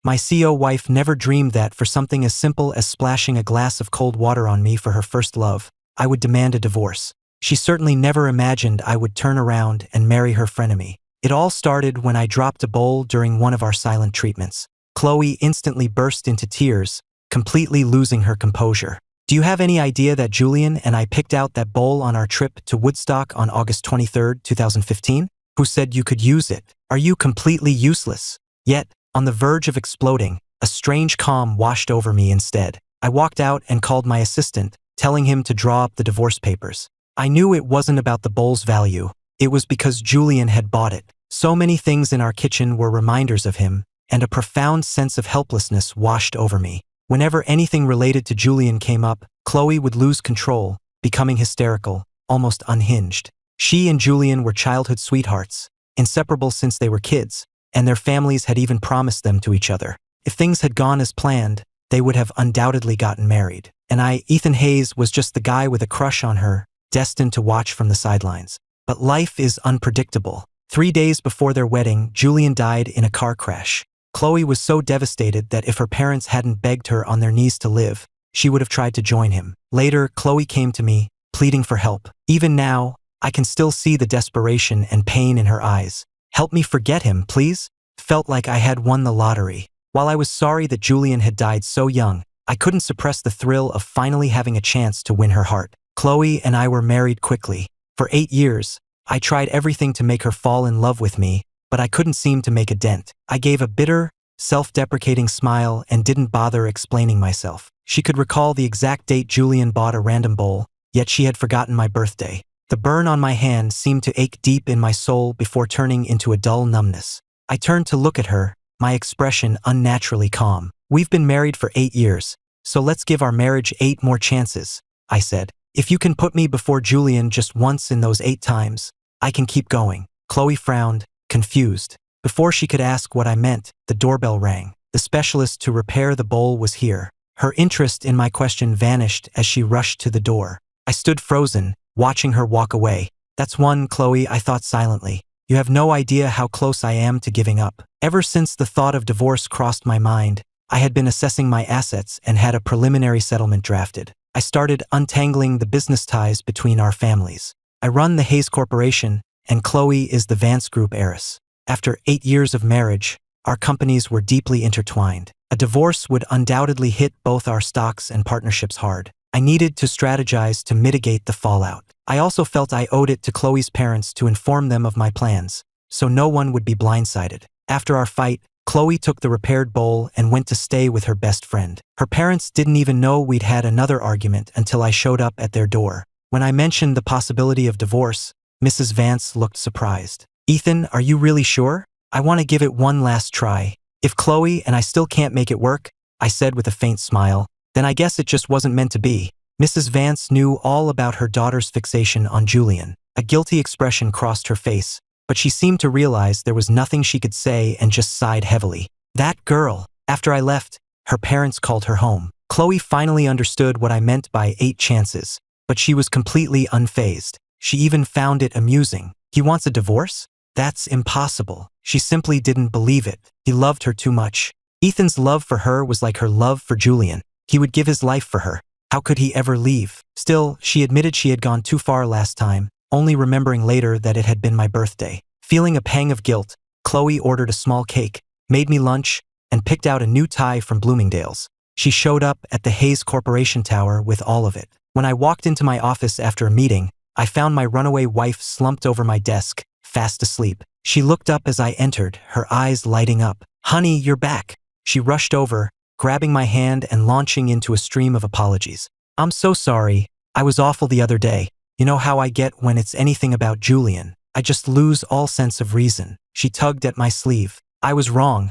My CO wife never dreamed that for something as simple as splashing a glass of cold water on me for her first love, I would demand a divorce. She certainly never imagined I would turn around and marry her frenemy. It all started when I dropped a bowl during one of our silent treatments. Chloe instantly burst into tears, completely losing her composure. Do you have any idea that Julian and I picked out that bowl on our trip to Woodstock on August 23, 2015? Who said you could use it? Are you completely useless? Yet, on the verge of exploding, a strange calm washed over me instead. I walked out and called my assistant, telling him to draw up the divorce papers. I knew it wasn't about the bowl's value. It was because Julian had bought it. So many things in our kitchen were reminders of him, and a profound sense of helplessness washed over me. Whenever anything related to Julian came up, Chloe would lose control, becoming hysterical, almost unhinged. She and Julian were childhood sweethearts, inseparable since they were kids, and their families had even promised them to each other. If things had gone as planned, they would have undoubtedly gotten married. And Ethan Hayes, was just the guy with a crush on her, destined to watch from the sidelines. But life is unpredictable. 3 days before their wedding, Julian died in a car crash. Chloe was so devastated that if her parents hadn't begged her on their knees to live, she would have tried to join him. Later, Chloe came to me, pleading for help. Even now, I can still see the desperation and pain in her eyes. Help me forget him, please? Felt like I had won the lottery. While I was sorry that Julian had died so young, I couldn't suppress the thrill of finally having a chance to win her heart. Chloe and I were married quickly. For 8 years, I tried everything to make her fall in love with me, but I couldn't seem to make a dent. I gave a bitter, self-deprecating smile and didn't bother explaining myself. She could recall the exact date Julian bought a random bowl, yet she had forgotten my birthday. The burn on my hand seemed to ache deep in my soul before turning into a dull numbness. I turned to look at her, my expression unnaturally calm. We've been married for 8 years, so let's give our marriage 8 more chances, I said. If you can put me before Julian just once in those 8 times, I can keep going. Chloe frowned, confused. Before she could ask what I meant, the doorbell rang. The specialist to repair the bowl was here. Her interest in my question vanished as she rushed to the door. I stood frozen, watching her walk away. That's one, Chloe, I thought silently. You have no idea how close I am to giving up. Ever since the thought of divorce crossed my mind, I had been assessing my assets and had a preliminary settlement drafted. I started untangling the business ties between our families. I run the Hayes Corporation, and Chloe is the Vance Group heiress. After 8 years of marriage, our companies were deeply intertwined. A divorce would undoubtedly hit both our stocks and partnerships hard. I needed to strategize to mitigate the fallout. I also felt I owed it to Chloe's parents to inform them of my plans, so no one would be blindsided. After our fight, Chloe took the repaired bowl and went to stay with her best friend. Her parents didn't even know we'd had another argument until I showed up at their door. When I mentioned the possibility of divorce, Mrs. Vance looked surprised. Ethan, are you really sure? I want to give it one last try. If Chloe and I still can't make it work, I said with a faint smile, then I guess it just wasn't meant to be. Mrs. Vance knew all about her daughter's fixation on Julian. A guilty expression crossed her face, but she seemed to realize there was nothing she could say and just sighed heavily. That girl. After I left, her parents called her home. Chloe finally understood what I meant by 8 chances, but she was completely unfazed. She even found it amusing. He wants a divorce? That's impossible. She simply didn't believe it. He loved her too much. Ethan's love for her was like her love for Julian. He would give his life for her. How could he ever leave? Still, she admitted she had gone too far last time, only remembering later that it had been my birthday. Feeling a pang of guilt, Chloe ordered a small cake, made me lunch, and picked out a new tie from Bloomingdale's. She showed up at the Hayes Corporation Tower with all of it. When I walked into my office after a meeting, I found my runaway wife slumped over my desk, fast asleep. She looked up as I entered, her eyes lighting up. "Honey, you're back." She rushed over, grabbing my hand and launching into a stream of apologies. "I'm so sorry. I was awful the other day. You know how I get when it's anything about Julian. I just lose all sense of reason." She tugged at my sleeve. I was wrong.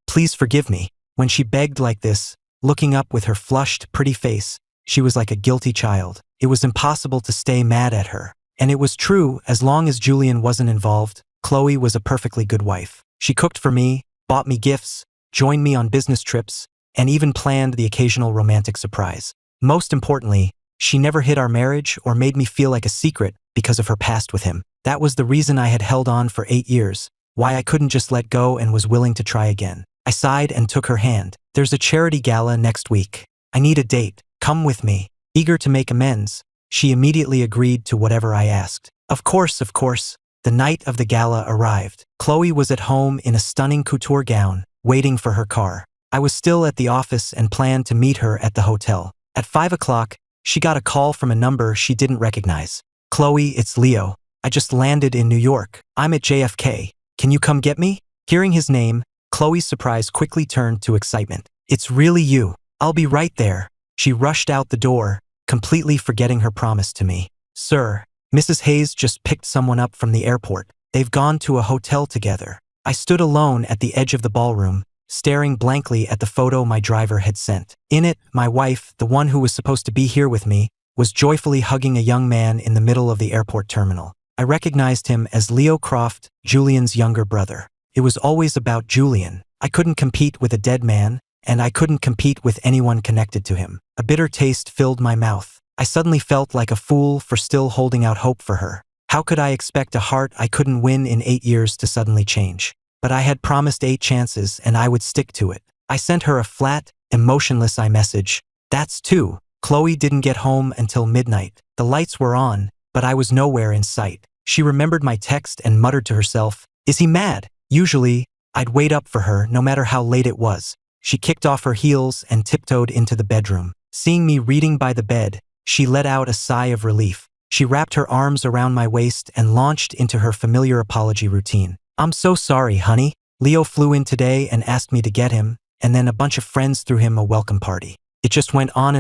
Please forgive me." When she begged like this, looking up with her flushed, pretty face, she was like a guilty child. It was impossible to stay mad at her. And it was true, as long as Julian wasn't involved, Chloe was a perfectly good wife. She cooked for me, bought me gifts, joined me on business trips, and even planned the occasional romantic surprise. Most importantly, she never hid our marriage or made me feel like a secret because of her past with him. That was the reason I had held on for 8 years, why I couldn't just let go and was willing to try again. I sighed and took her hand. There's a charity gala next week. I need a date. Come with me. Eager to make amends, she immediately agreed to whatever I asked. Of course, of course. The night of the gala arrived. Chloe was at home in a stunning couture gown, waiting for her car. I was still at the office and planned to meet her at the hotel. At 5 o'clock, she got a call from a number she didn't recognize. Chloe, it's Leo. I just landed in New York. I'm at JFK. Can you come get me? Hearing his name, Chloe's surprise quickly turned to excitement. It's really you. I'll be right there. She rushed out the door, completely forgetting her promise to me. Sir, Mrs. Hayes just picked someone up from the airport. They've gone to a hotel together. I stood alone at the edge of the ballroom, staring blankly at the photo my driver had sent. In it, my wife, the one who was supposed to be here with me, was joyfully hugging a young man in the middle of the airport terminal. I recognized him as Leo Croft, Julian's younger brother. It was always about Julian. I couldn't compete with a dead man, and I couldn't compete with anyone connected to him. A bitter taste filled my mouth. I suddenly felt like a fool for still holding out hope for her. How could I expect a heart I couldn't win in 8 years to suddenly change? But I had promised 8 chances and I would stick to it. I sent her a flat, emotionless iMessage. That's 2. Chloe didn't get home until midnight. The lights were on, but I was nowhere in sight. She remembered my text and muttered to herself, "Is he mad?" Usually, I'd wait up for her no matter how late it was. She kicked off her heels and tiptoed into the bedroom. Seeing me reading by the bed, she let out a sigh of relief. She wrapped her arms around my waist and launched into her familiar apology routine. I'm so sorry, honey. Leo flew in today and asked me to get him, and then a bunch of friends threw him a welcome party. It just went on,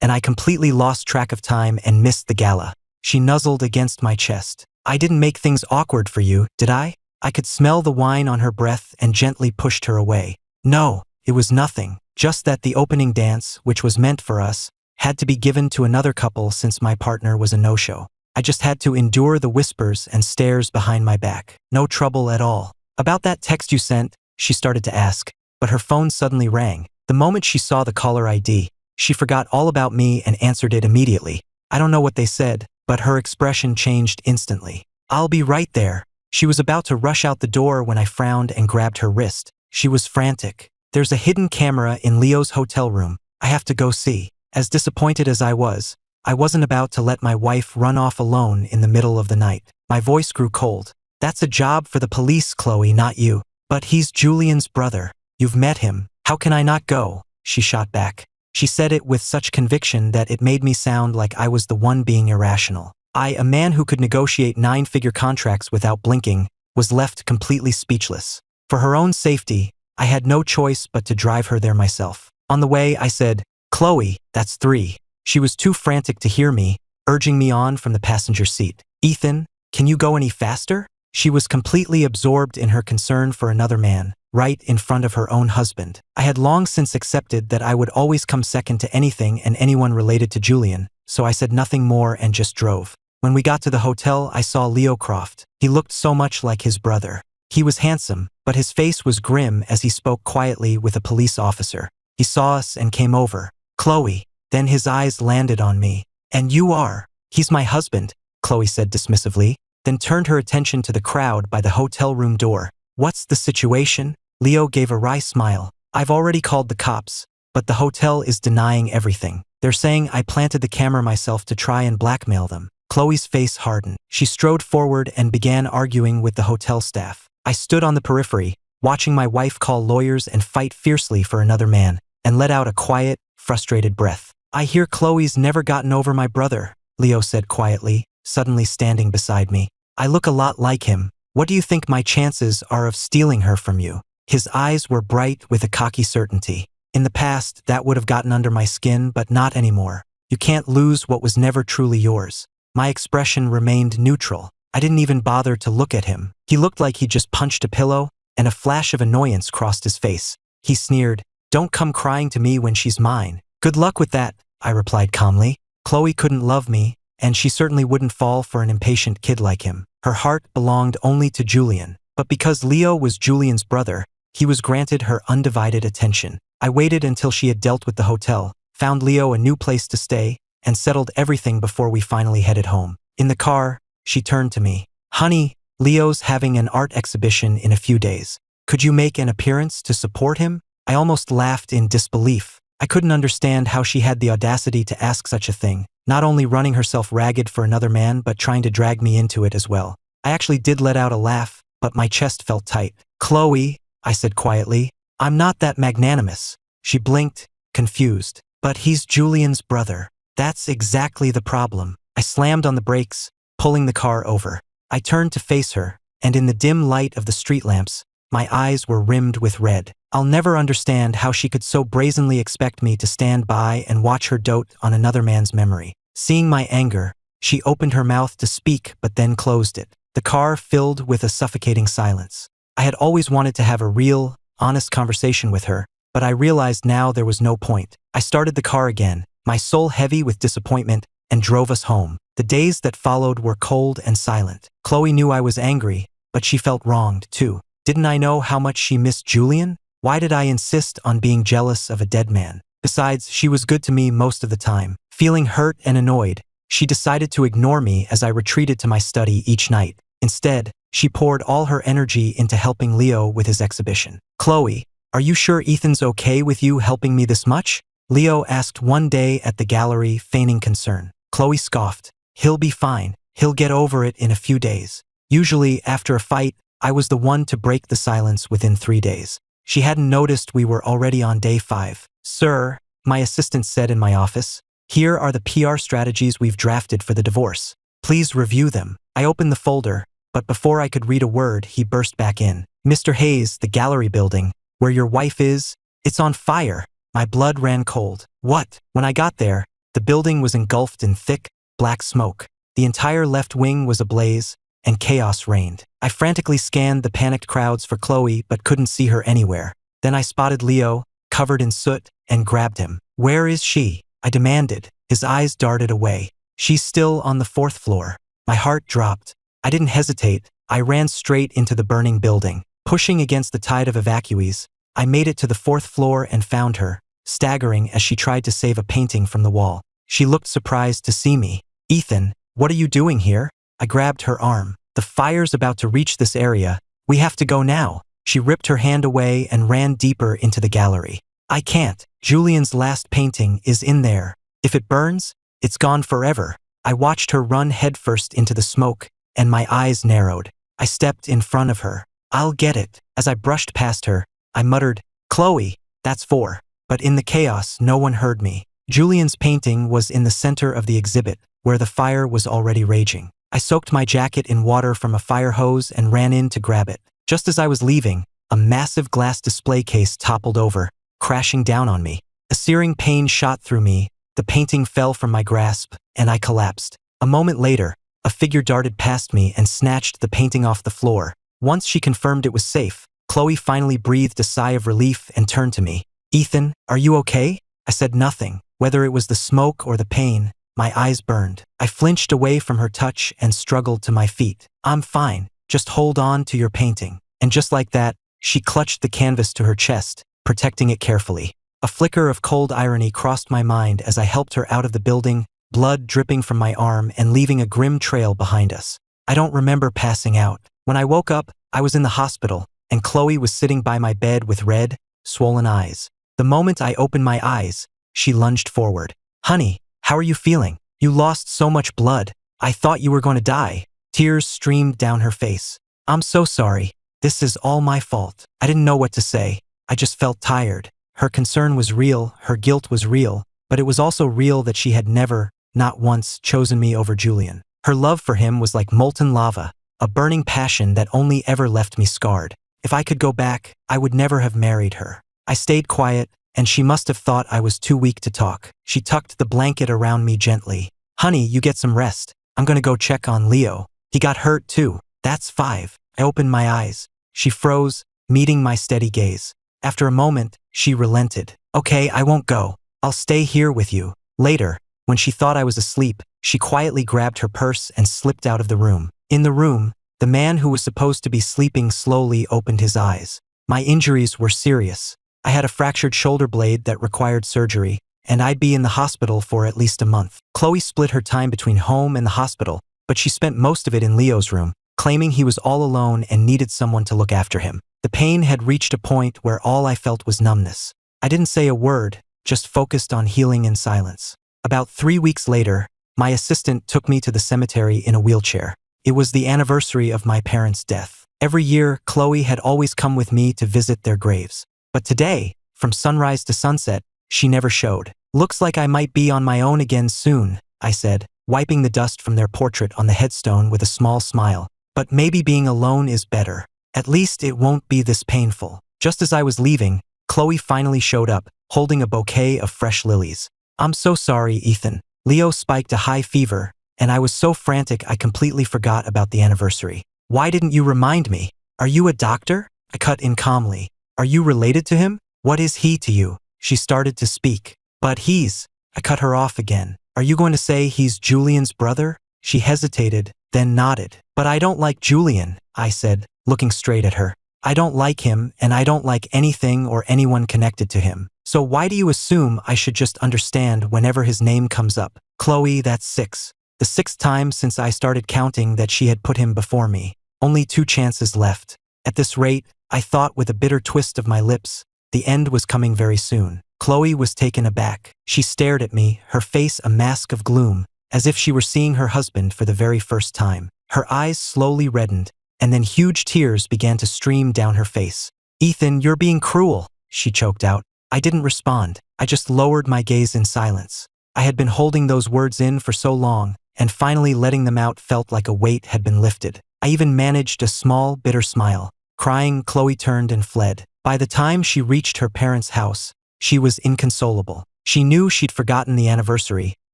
and I completely lost track of time and missed the gala. She nuzzled against my chest. I didn't make things awkward for you, did I? I could smell the wine on her breath and gently pushed her away. No, it was nothing. Just that the opening dance, which was meant for us, had to be given to another couple since my partner was a no-show. I just had to endure the whispers and stares behind my back. No trouble at all. About that text you sent, she started to ask, but her phone suddenly rang. The moment she saw the caller ID, she forgot all about me and answered it immediately. I don't know what they said, but her expression changed instantly. I'll be right there. She was about to rush out the door when I frowned and grabbed her wrist. She was frantic. There's a hidden camera in Leo's hotel room. I have to go see. As disappointed as I wasn't about to let my wife run off alone in the middle of the night. My voice grew cold. That's a job for the police, Chloe, not you. But he's Julian's brother. You've met him. How can I not go? She shot back. She said it with such conviction that it made me sound like I was the one being irrational. I, a man who could negotiate 9-figure contracts without blinking, was left completely speechless. For her own safety, I had no choice but to drive her there myself. On the way, I said, Chloe, that's 3. She was too frantic to hear me, urging me on from the passenger seat. Ethan, can you go any faster? She was completely absorbed in her concern for another man, right in front of her own husband. I had long since accepted that I would always come second to anything and anyone related to Julian, so I said nothing more and just drove. When we got to the hotel, I saw Leo Croft. He looked so much like his brother. He was handsome, but his face was grim as he spoke quietly with a police officer. He saw us and came over. Chloe. Then his eyes landed on me. And you are. He's my husband, Chloe said dismissively, then turned her attention to the crowd by the hotel room door. What's the situation? Leo gave a wry smile. I've already called the cops, but the hotel is denying everything. They're saying I planted the camera myself to try and blackmail them. Chloe's face hardened. She strode forward and began arguing with the hotel staff. I stood on the periphery, watching my wife call lawyers and fight fiercely for another man, and let out a quiet, frustrated breath. I hear Chloe's never gotten over my brother, Leo said quietly, suddenly standing beside me. I look a lot like him. What do you think my chances are of stealing her from you? His eyes were bright with a cocky certainty. In the past, that would have gotten under my skin, but not anymore. You can't lose what was never truly yours. My expression remained neutral. I didn't even bother to look at him. He looked like he just punched a pillow, and a flash of annoyance crossed his face. He sneered, "Don't come crying to me when she's mine." "Good luck with that," I replied calmly. Chloe couldn't love me, and she certainly wouldn't fall for an impatient kid like him. Her heart belonged only to Julian. But because Leo was Julian's brother, he was granted her undivided attention. I waited until she had dealt with the hotel, found Leo a new place to stay, and settled everything before we finally headed home. In the car, she turned to me. "Honey, Leo's having an art exhibition in a few days. Could you make an appearance to support him? I almost laughed in disbelief. I couldn't understand how she had the audacity to ask such a thing, not only running herself ragged for another man but trying to drag me into it as well. I actually did let out a laugh, but my chest felt tight. Chloe, I said quietly, I'm not that magnanimous. She blinked, confused. But he's Julian's brother. That's exactly the problem. I slammed on the brakes, pulling the car over. I turned to face her, and in the dim light of the street lamps, my eyes were rimmed with red. I'll never understand how she could so brazenly expect me to stand by and watch her dote on another man's memory. Seeing my anger, she opened her mouth to speak but then closed it. The car filled with a suffocating silence. I had always wanted to have a real, honest conversation with her, but I realized now there was no point. I started the car again, my soul heavy with disappointment, and drove us home. The days that followed were cold and silent. Chloe knew I was angry, but she felt wronged too. Didn't I know how much she missed Julian? Why did I insist on being jealous of a dead man? Besides, she was good to me most of the time. Feeling hurt and annoyed, she decided to ignore me as I retreated to my study each night. Instead, she poured all her energy into helping Leo with his exhibition. Chloe, are you sure Ethan's okay with you helping me this much? Leo asked one day at the gallery, feigning concern. Chloe scoffed. He'll be fine. He'll get over it in a few days. Usually, after a fight, I was the one to break the silence within 3 days. She hadn't noticed we were already on day 5. Sir, my assistant said in my office, here are the PR strategies we've drafted for the divorce. Please review them. I opened the folder, but before I could read a word, he burst back in. Mr. Hayes, the gallery building, where your wife is, it's on fire. My blood ran cold. What? When I got there, the building was engulfed in thick, black smoke. The entire left wing was ablaze, and chaos reigned. I frantically scanned the panicked crowds for Chloe but couldn't see her anywhere. Then I spotted Leo, covered in soot, and grabbed him. Where is she? I demanded. His eyes darted away. She's still on the 4th floor. My heart dropped. I didn't hesitate. I ran straight into the burning building. Pushing against the tide of evacuees, I made it to the 4th floor and found her, staggering as she tried to save a painting from the wall. She looked surprised to see me. Ethan, what are you doing here? I grabbed her arm. The fire's about to reach this area. We have to go now. She ripped her hand away and ran deeper into the gallery. I can't. Julian's last painting is in there. If it burns, it's gone forever. I watched her run headfirst into the smoke, and my eyes narrowed. I stepped in front of her. I'll get it. As I brushed past her, I muttered, Chloe, that's 4. But in the chaos, no one heard me. Julian's painting was in the center of the exhibit, where the fire was already raging. I soaked my jacket in water from a fire hose and ran in to grab it. Just as I was leaving, a massive glass display case toppled over, crashing down on me. A searing pain shot through me, the painting fell from my grasp, and I collapsed. A moment later, a figure darted past me and snatched the painting off the floor. Once she confirmed it was safe, Chloe finally breathed a sigh of relief and turned to me. Ethan, are you okay? I said nothing. Whether it was the smoke or the pain, my eyes burned. I flinched away from her touch and struggled to my feet. I'm fine. Just hold on to your painting. And just like that, she clutched the canvas to her chest, protecting it carefully. A flicker of cold irony crossed my mind as I helped her out of the building, blood dripping from my arm and leaving a grim trail behind us. I don't remember passing out. When I woke up, I was in the hospital, and Chloe was sitting by my bed with red, swollen eyes. The moment I opened my eyes, she lunged forward. Honey, how are you feeling? You lost so much blood. I thought you were going to die. Tears streamed down her face. I'm so sorry. This is all my fault. I didn't know what to say. I just felt tired. Her concern was real, her guilt was real, but it was also real that she had never, not once, chosen me over Julian. Her love for him was like molten lava, a burning passion that only ever left me scarred. If I could go back, I would never have married her. I stayed quiet, and she must have thought I was too weak to talk. She tucked the blanket around me gently. Honey, you get some rest. I'm gonna go check on Leo. He got hurt too. That's 5. I opened my eyes. She froze, meeting my steady gaze. After a moment, she relented. Okay, I won't go. I'll stay here with you. Later, when she thought I was asleep, she quietly grabbed her purse and slipped out of the room. In the room, the man who was supposed to be sleeping slowly opened his eyes. My injuries were serious. I had a fractured shoulder blade that required surgery, and I'd be in the hospital for at least a month. Chloe split her time between home and the hospital, but she spent most of it in Leo's room, claiming he was all alone and needed someone to look after him. The pain had reached a point where all I felt was numbness. I didn't say a word, just focused on healing in silence. About 3 weeks later, my assistant took me to the cemetery in a wheelchair. It was the anniversary of my parents' death. Every year, Chloe had always come with me to visit their graves. But today, from sunrise to sunset, she never showed. "Looks like I might be on my own again soon," I said, wiping the dust from their portrait on the headstone with a small smile. "But maybe being alone is better. At least it won't be this painful." Just as I was leaving, Chloe finally showed up, holding a bouquet of fresh lilies. "I'm so sorry, Ethan. Leo spiked a high fever, and I was so frantic I completely forgot about the anniversary. Why didn't you remind me? Are you a doctor?" I cut in calmly. "Are you related to him? What is he to you?" She started to speak. "But he's—" I cut her off again. "Are you going to say he's Julian's brother?" She hesitated, then nodded. "But I don't like Julian," I said, looking straight at her. "I don't like him, and I don't like anything or anyone connected to him. So why do you assume I should just understand whenever his name comes up?" "Chloe, that's 6. The 6th time since I started counting that she had put him before me. Only 2 chances left. At this rate, I thought with a bitter twist of my lips, the end was coming very soon." Chloe was taken aback. She stared at me, her face a mask of gloom, as if she were seeing her husband for the very first time. Her eyes slowly reddened, and then huge tears began to stream down her face. "Ethan, you're being cruel," she choked out. I didn't respond. I just lowered my gaze in silence. I had been holding those words in for so long, and finally letting them out felt like a weight had been lifted. I even managed a small, bitter smile. Crying, Chloe turned and fled. By the time she reached her parents' house, she was inconsolable. She knew she'd forgotten the anniversary,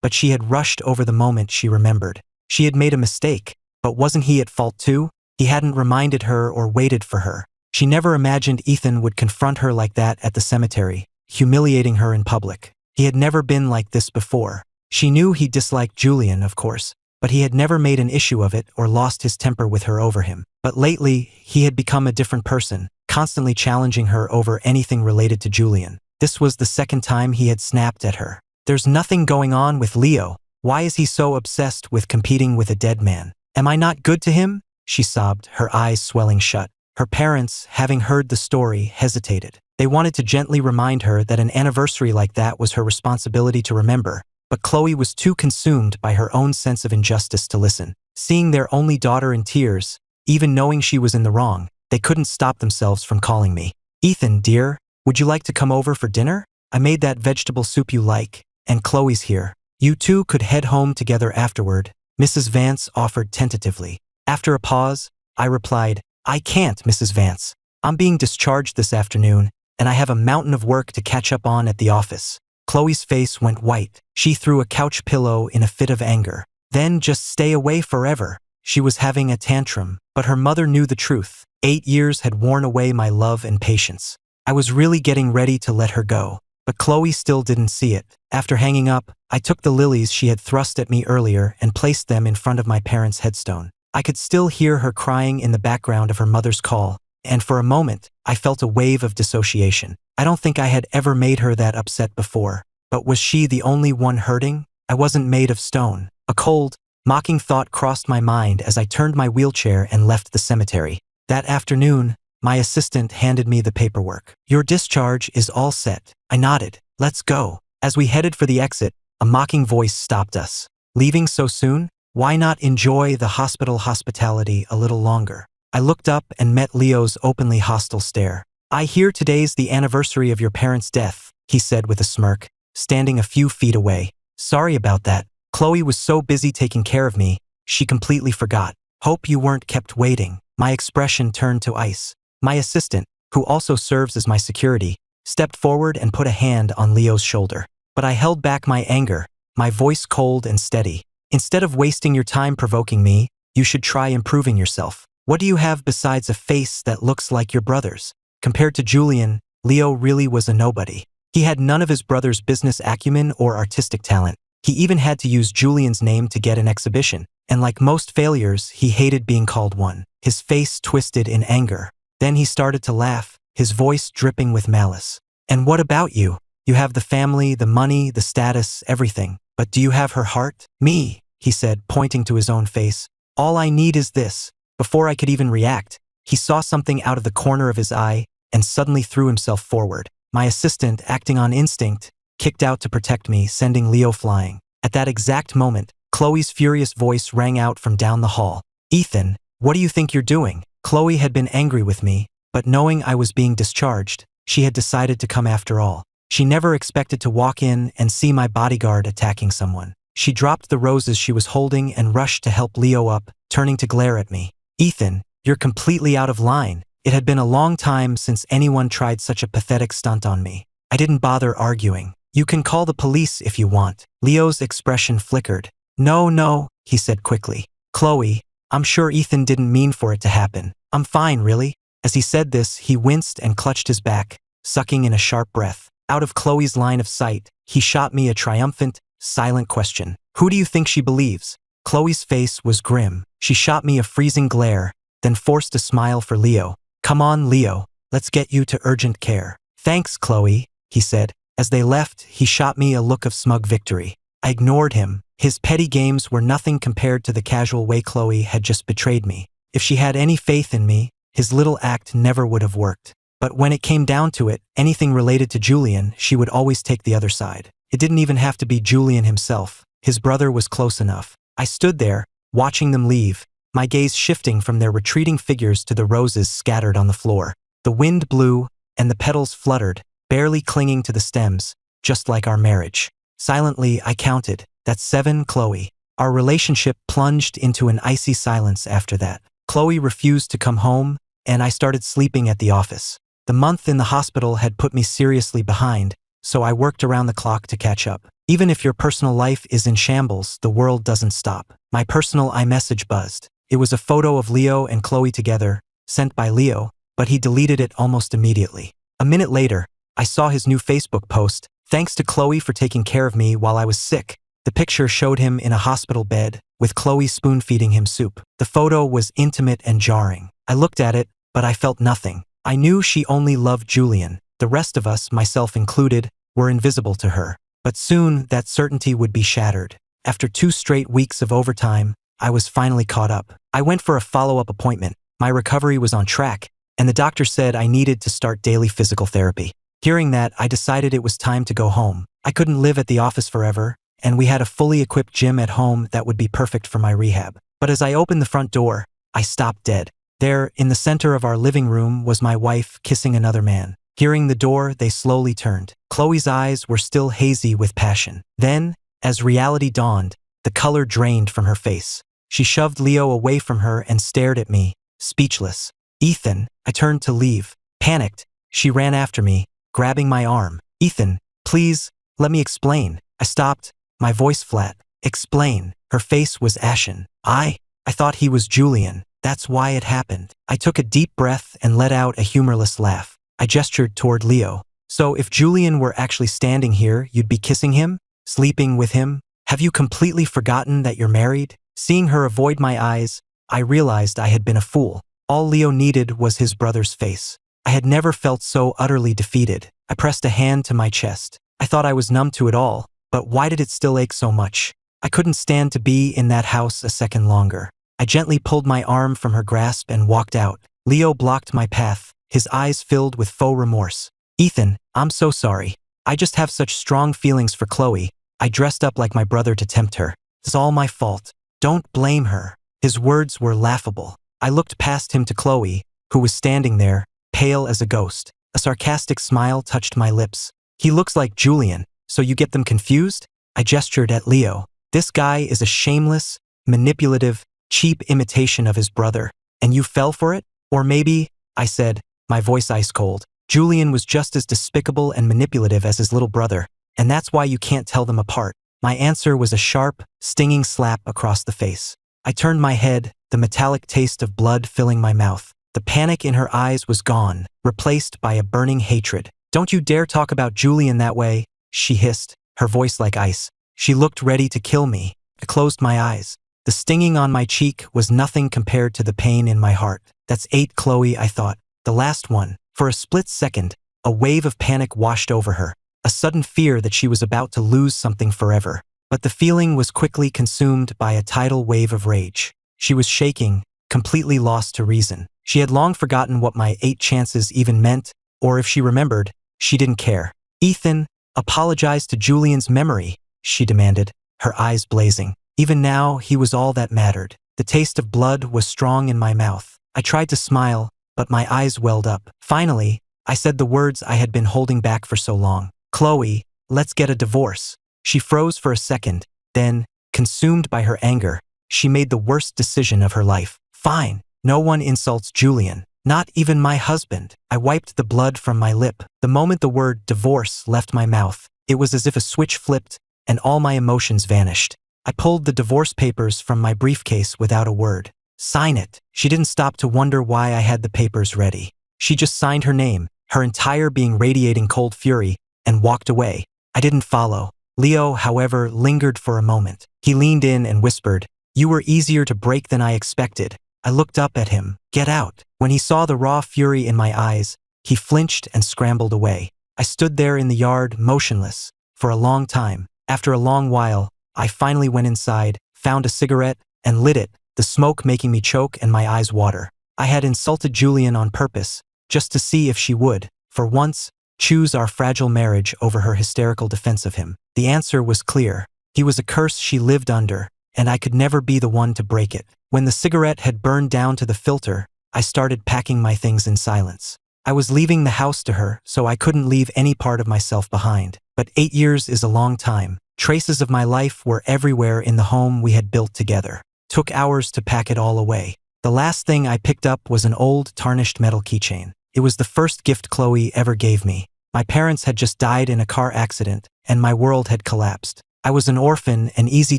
but she had rushed over the moment she remembered. She had made a mistake, but wasn't he at fault too? He hadn't reminded her or waited for her. She never imagined Ethan would confront her like that at the cemetery, humiliating her in public. He had never been like this before. She knew he disliked Julian, of course, but he had never made an issue of it or lost his temper with her over him. But lately, he had become a different person, constantly challenging her over anything related to Julian. This was the 2nd time he had snapped at her. "There's nothing going on with Leo. Why is he so obsessed with competing with a dead man? Am I not good to him?" she sobbed, her eyes swelling shut. Her parents, having heard the story, hesitated. They wanted to gently remind her that an anniversary like that was her responsibility to remember, but Chloe was too consumed by her own sense of injustice to listen. Seeing their only daughter in tears, even knowing she was in the wrong, they couldn't stop themselves from calling me. "Ethan, dear, would you like to come over for dinner? I made that vegetable soup you like, and Chloe's here. You two could head home together afterward," Mrs. Vance offered tentatively. After a pause, I replied, "I can't, Mrs. Vance. I'm being discharged this afternoon, and I have a mountain of work to catch up on at the office." Chloe's face went white. She threw a couch pillow in a fit of anger. "Then just stay away forever." She was having a tantrum, but her mother knew the truth. 8 years had worn away my love and patience. I was really getting ready to let her go, but Chloe still didn't see it. After hanging up, I took the lilies she had thrust at me earlier and placed them in front of my parents' headstone. I could still hear her crying in the background of her mother's call, and for a moment, I felt a wave of dissociation. I don't think I had ever made her that upset before, but was she the only one hurting? I wasn't made of stone. A cold, mocking thought crossed my mind as I turned my wheelchair and left the cemetery. That afternoon, my assistant handed me the paperwork. "Your discharge is all set." I nodded. "Let's go." As we headed for the exit, a mocking voice stopped us. "Leaving so soon? Why not enjoy the hospital hospitality a little longer?" I looked up and met Leo's openly hostile stare. "I hear today's the anniversary of your parents' death," he said with a smirk, standing a few feet away. "Sorry about that. Chloe was so busy taking care of me, she completely forgot. Hope you weren't kept waiting." My expression turned to ice. My assistant, who also serves as my security, stepped forward and put a hand on Leo's shoulder. But I held back my anger, my voice cold and steady. "Instead of wasting your time provoking me, you should try improving yourself. What do you have besides a face that looks like your brother's?" Compared to Julian, Leo really was a nobody. He had none of his brother's business acumen or artistic talent. He even had to use Julian's name to get an exhibition, and like most failures, he hated being called one. His face twisted in anger. Then he started to laugh, his voice dripping with malice. "And what about you? You have the family, the money, the status, everything. But do you have her heart?" "Me," he said, pointing to his own face. "All I need is this." Before I could even react, He saw something out of the corner of his eye and suddenly threw himself forward. My assistant, acting on instinct, kicked out to protect me, sending Leo flying. At that exact moment, Chloe's furious voice rang out from down the hall. "Ethan, what do you think you're doing?" Chloe had been angry with me, but knowing I was being discharged, she had decided to come after all. She never expected to walk in and see my bodyguard attacking someone. She dropped the roses she was holding and rushed to help Leo up, turning to glare at me. "Ethan, you're completely out of line." It had been a long time since anyone tried such a pathetic stunt on me. I didn't bother arguing. "You can call the police if you want." Leo's expression flickered. No, he said quickly. "Chloe, I'm sure Ethan didn't mean for it to happen. I'm fine, really." As he said this, he winced and clutched his back, sucking in a sharp breath. Out of Chloe's line of sight, he shot me a triumphant, silent question. "Who do you think she believes?" Chloe's face was grim. She shot me a freezing glare, then forced a smile for Leo. "Come on, Leo, let's get you to urgent care." "Thanks, Chloe," he said. As they left, he shot me a look of smug victory. I ignored him. His petty games were nothing compared to the casual way Chloe had just betrayed me. If she had any faith in me, his little act never would have worked. But when it came down to it, anything related to Julian, she would always take the other side. It didn't even have to be Julian himself. His brother was close enough. I stood there, watching them leave, my gaze shifting from their retreating figures to the roses scattered on the floor. The wind blew, and the petals fluttered, barely clinging to the stems, just like our marriage. Silently, I counted. "That's 7, Chloe." Our relationship plunged into an icy silence after that. Chloe refused to come home, and I started sleeping at the office. The month in the hospital had put me seriously behind, so I worked around the clock to catch up. Even if your personal life is in shambles, the world doesn't stop. My personal iMessage buzzed. It was a photo of Leo and Chloe together, sent by Leo, but he deleted it almost immediately. A minute later, I saw his new Facebook post. "Thanks to Chloe for taking care of me while I was sick." The picture showed him in a hospital bed, with Chloe spoon-feeding him soup. The photo was intimate and jarring. I looked at it, but I felt nothing. I knew she only loved Julian. The rest of us, myself included, were invisible to her. But soon, that certainty would be shattered. After 2 straight weeks of overtime, I was finally caught up. I went for a follow-up appointment. My recovery was on track, and the doctor said I needed to start daily physical therapy. Hearing that, I decided it was time to go home. I couldn't live at the office forever, and we had a fully equipped gym at home that would be perfect for my rehab. But as I opened the front door, I stopped dead. There, in the center of our living room, was my wife kissing another man. Hearing the door, they slowly turned. Chloe's eyes were still hazy with passion. Then, as reality dawned, the color drained from her face. She shoved Leo away from her and stared at me, speechless. "Ethan," I turned to leave. Panicked, she ran after me, grabbing my arm. "Ethan, please, let me explain." I stopped, my voice flat. "Explain." Her face was ashen. I thought he was Julian. That's why it happened." I took a deep breath and let out a humorless laugh. I gestured toward Leo. "So if Julian were actually standing here, you'd be kissing him? Sleeping with him? Have you completely forgotten that you're married?" Seeing her avoid my eyes, I realized I had been a fool. All Leo needed was his brother's face. I had never felt so utterly defeated. I pressed a hand to my chest. I thought I was numb to it all, but why did it still ache so much? I couldn't stand to be in that house a second longer. I gently pulled my arm from her grasp and walked out. Leo blocked my path, his eyes filled with faux remorse. "Ethan, I'm so sorry. I just have such strong feelings for Chloe. I dressed up like my brother to tempt her. It's all my fault. Don't blame her." His words were laughable. I looked past him to Chloe, who was standing there, pale as a ghost. A sarcastic smile touched my lips. "He looks like Julian, so you get them confused?" I gestured at Leo. "This guy is a shameless, manipulative, cheap imitation of his brother, and you fell for it? Or maybe," I said, my voice ice cold, "Julian was just as despicable and manipulative as his little brother, and that's why you can't tell them apart." My answer was a sharp, stinging slap across the face. I turned my head, the metallic taste of blood filling my mouth. The panic in her eyes was gone, replaced by a burning hatred. "Don't you dare talk about Julian that way," she hissed, her voice like ice. She looked ready to kill me. I closed my eyes. The stinging on my cheek was nothing compared to the pain in my heart. "That's 8, Chloe," I thought. The last one. For a split second, a wave of panic washed over her. A sudden fear that she was about to lose something forever. But the feeling was quickly consumed by a tidal wave of rage. She was shaking, completely lost to reason. She had long forgotten what my 8 chances even meant, or if she remembered, she didn't care. "Ethan, apologize to Julian's memory," she demanded, her eyes blazing. Even now, he was all that mattered. The taste of blood was strong in my mouth. I tried to smile, but my eyes welled up. Finally, I said the words I had been holding back for so long. "Chloe, let's get a divorce." She froze for a second, then, consumed by her anger, she made the worst decision of her life. "Fine. No one insults Julian. Not even my husband." I wiped the blood from my lip. The moment the word divorce left my mouth, it was as if a switch flipped and all my emotions vanished. I pulled the divorce papers from my briefcase without a word. "Sign it." She didn't stop to wonder why I had the papers ready. She just signed her name, her entire being radiating cold fury, and walked away. I didn't follow. Leo, however, lingered for a moment. He leaned in and whispered, "You were easier to break than I expected." I looked up at him. "Get out." When he saw the raw fury in my eyes, he flinched and scrambled away. I stood there in the yard, motionless, for a long time. After a long while, I finally went inside, found a cigarette, and lit it, the smoke making me choke and my eyes water. I had insulted Julian on purpose, just to see if she would, for once, choose our fragile marriage over her hysterical defense of him. The answer was clear. He was a curse she lived under, and I could never be the one to break it. When the cigarette had burned down to the filter, I started packing my things in silence. I was leaving the house to her, so I couldn't leave any part of myself behind. But 8 years is a long time. Traces of my life were everywhere in the home we had built together. Took hours to pack it all away. The last thing I picked up was an old, tarnished metal keychain. It was the first gift Chloe ever gave me. My parents had just died in a car accident, and my world had collapsed. I was an orphan, an easy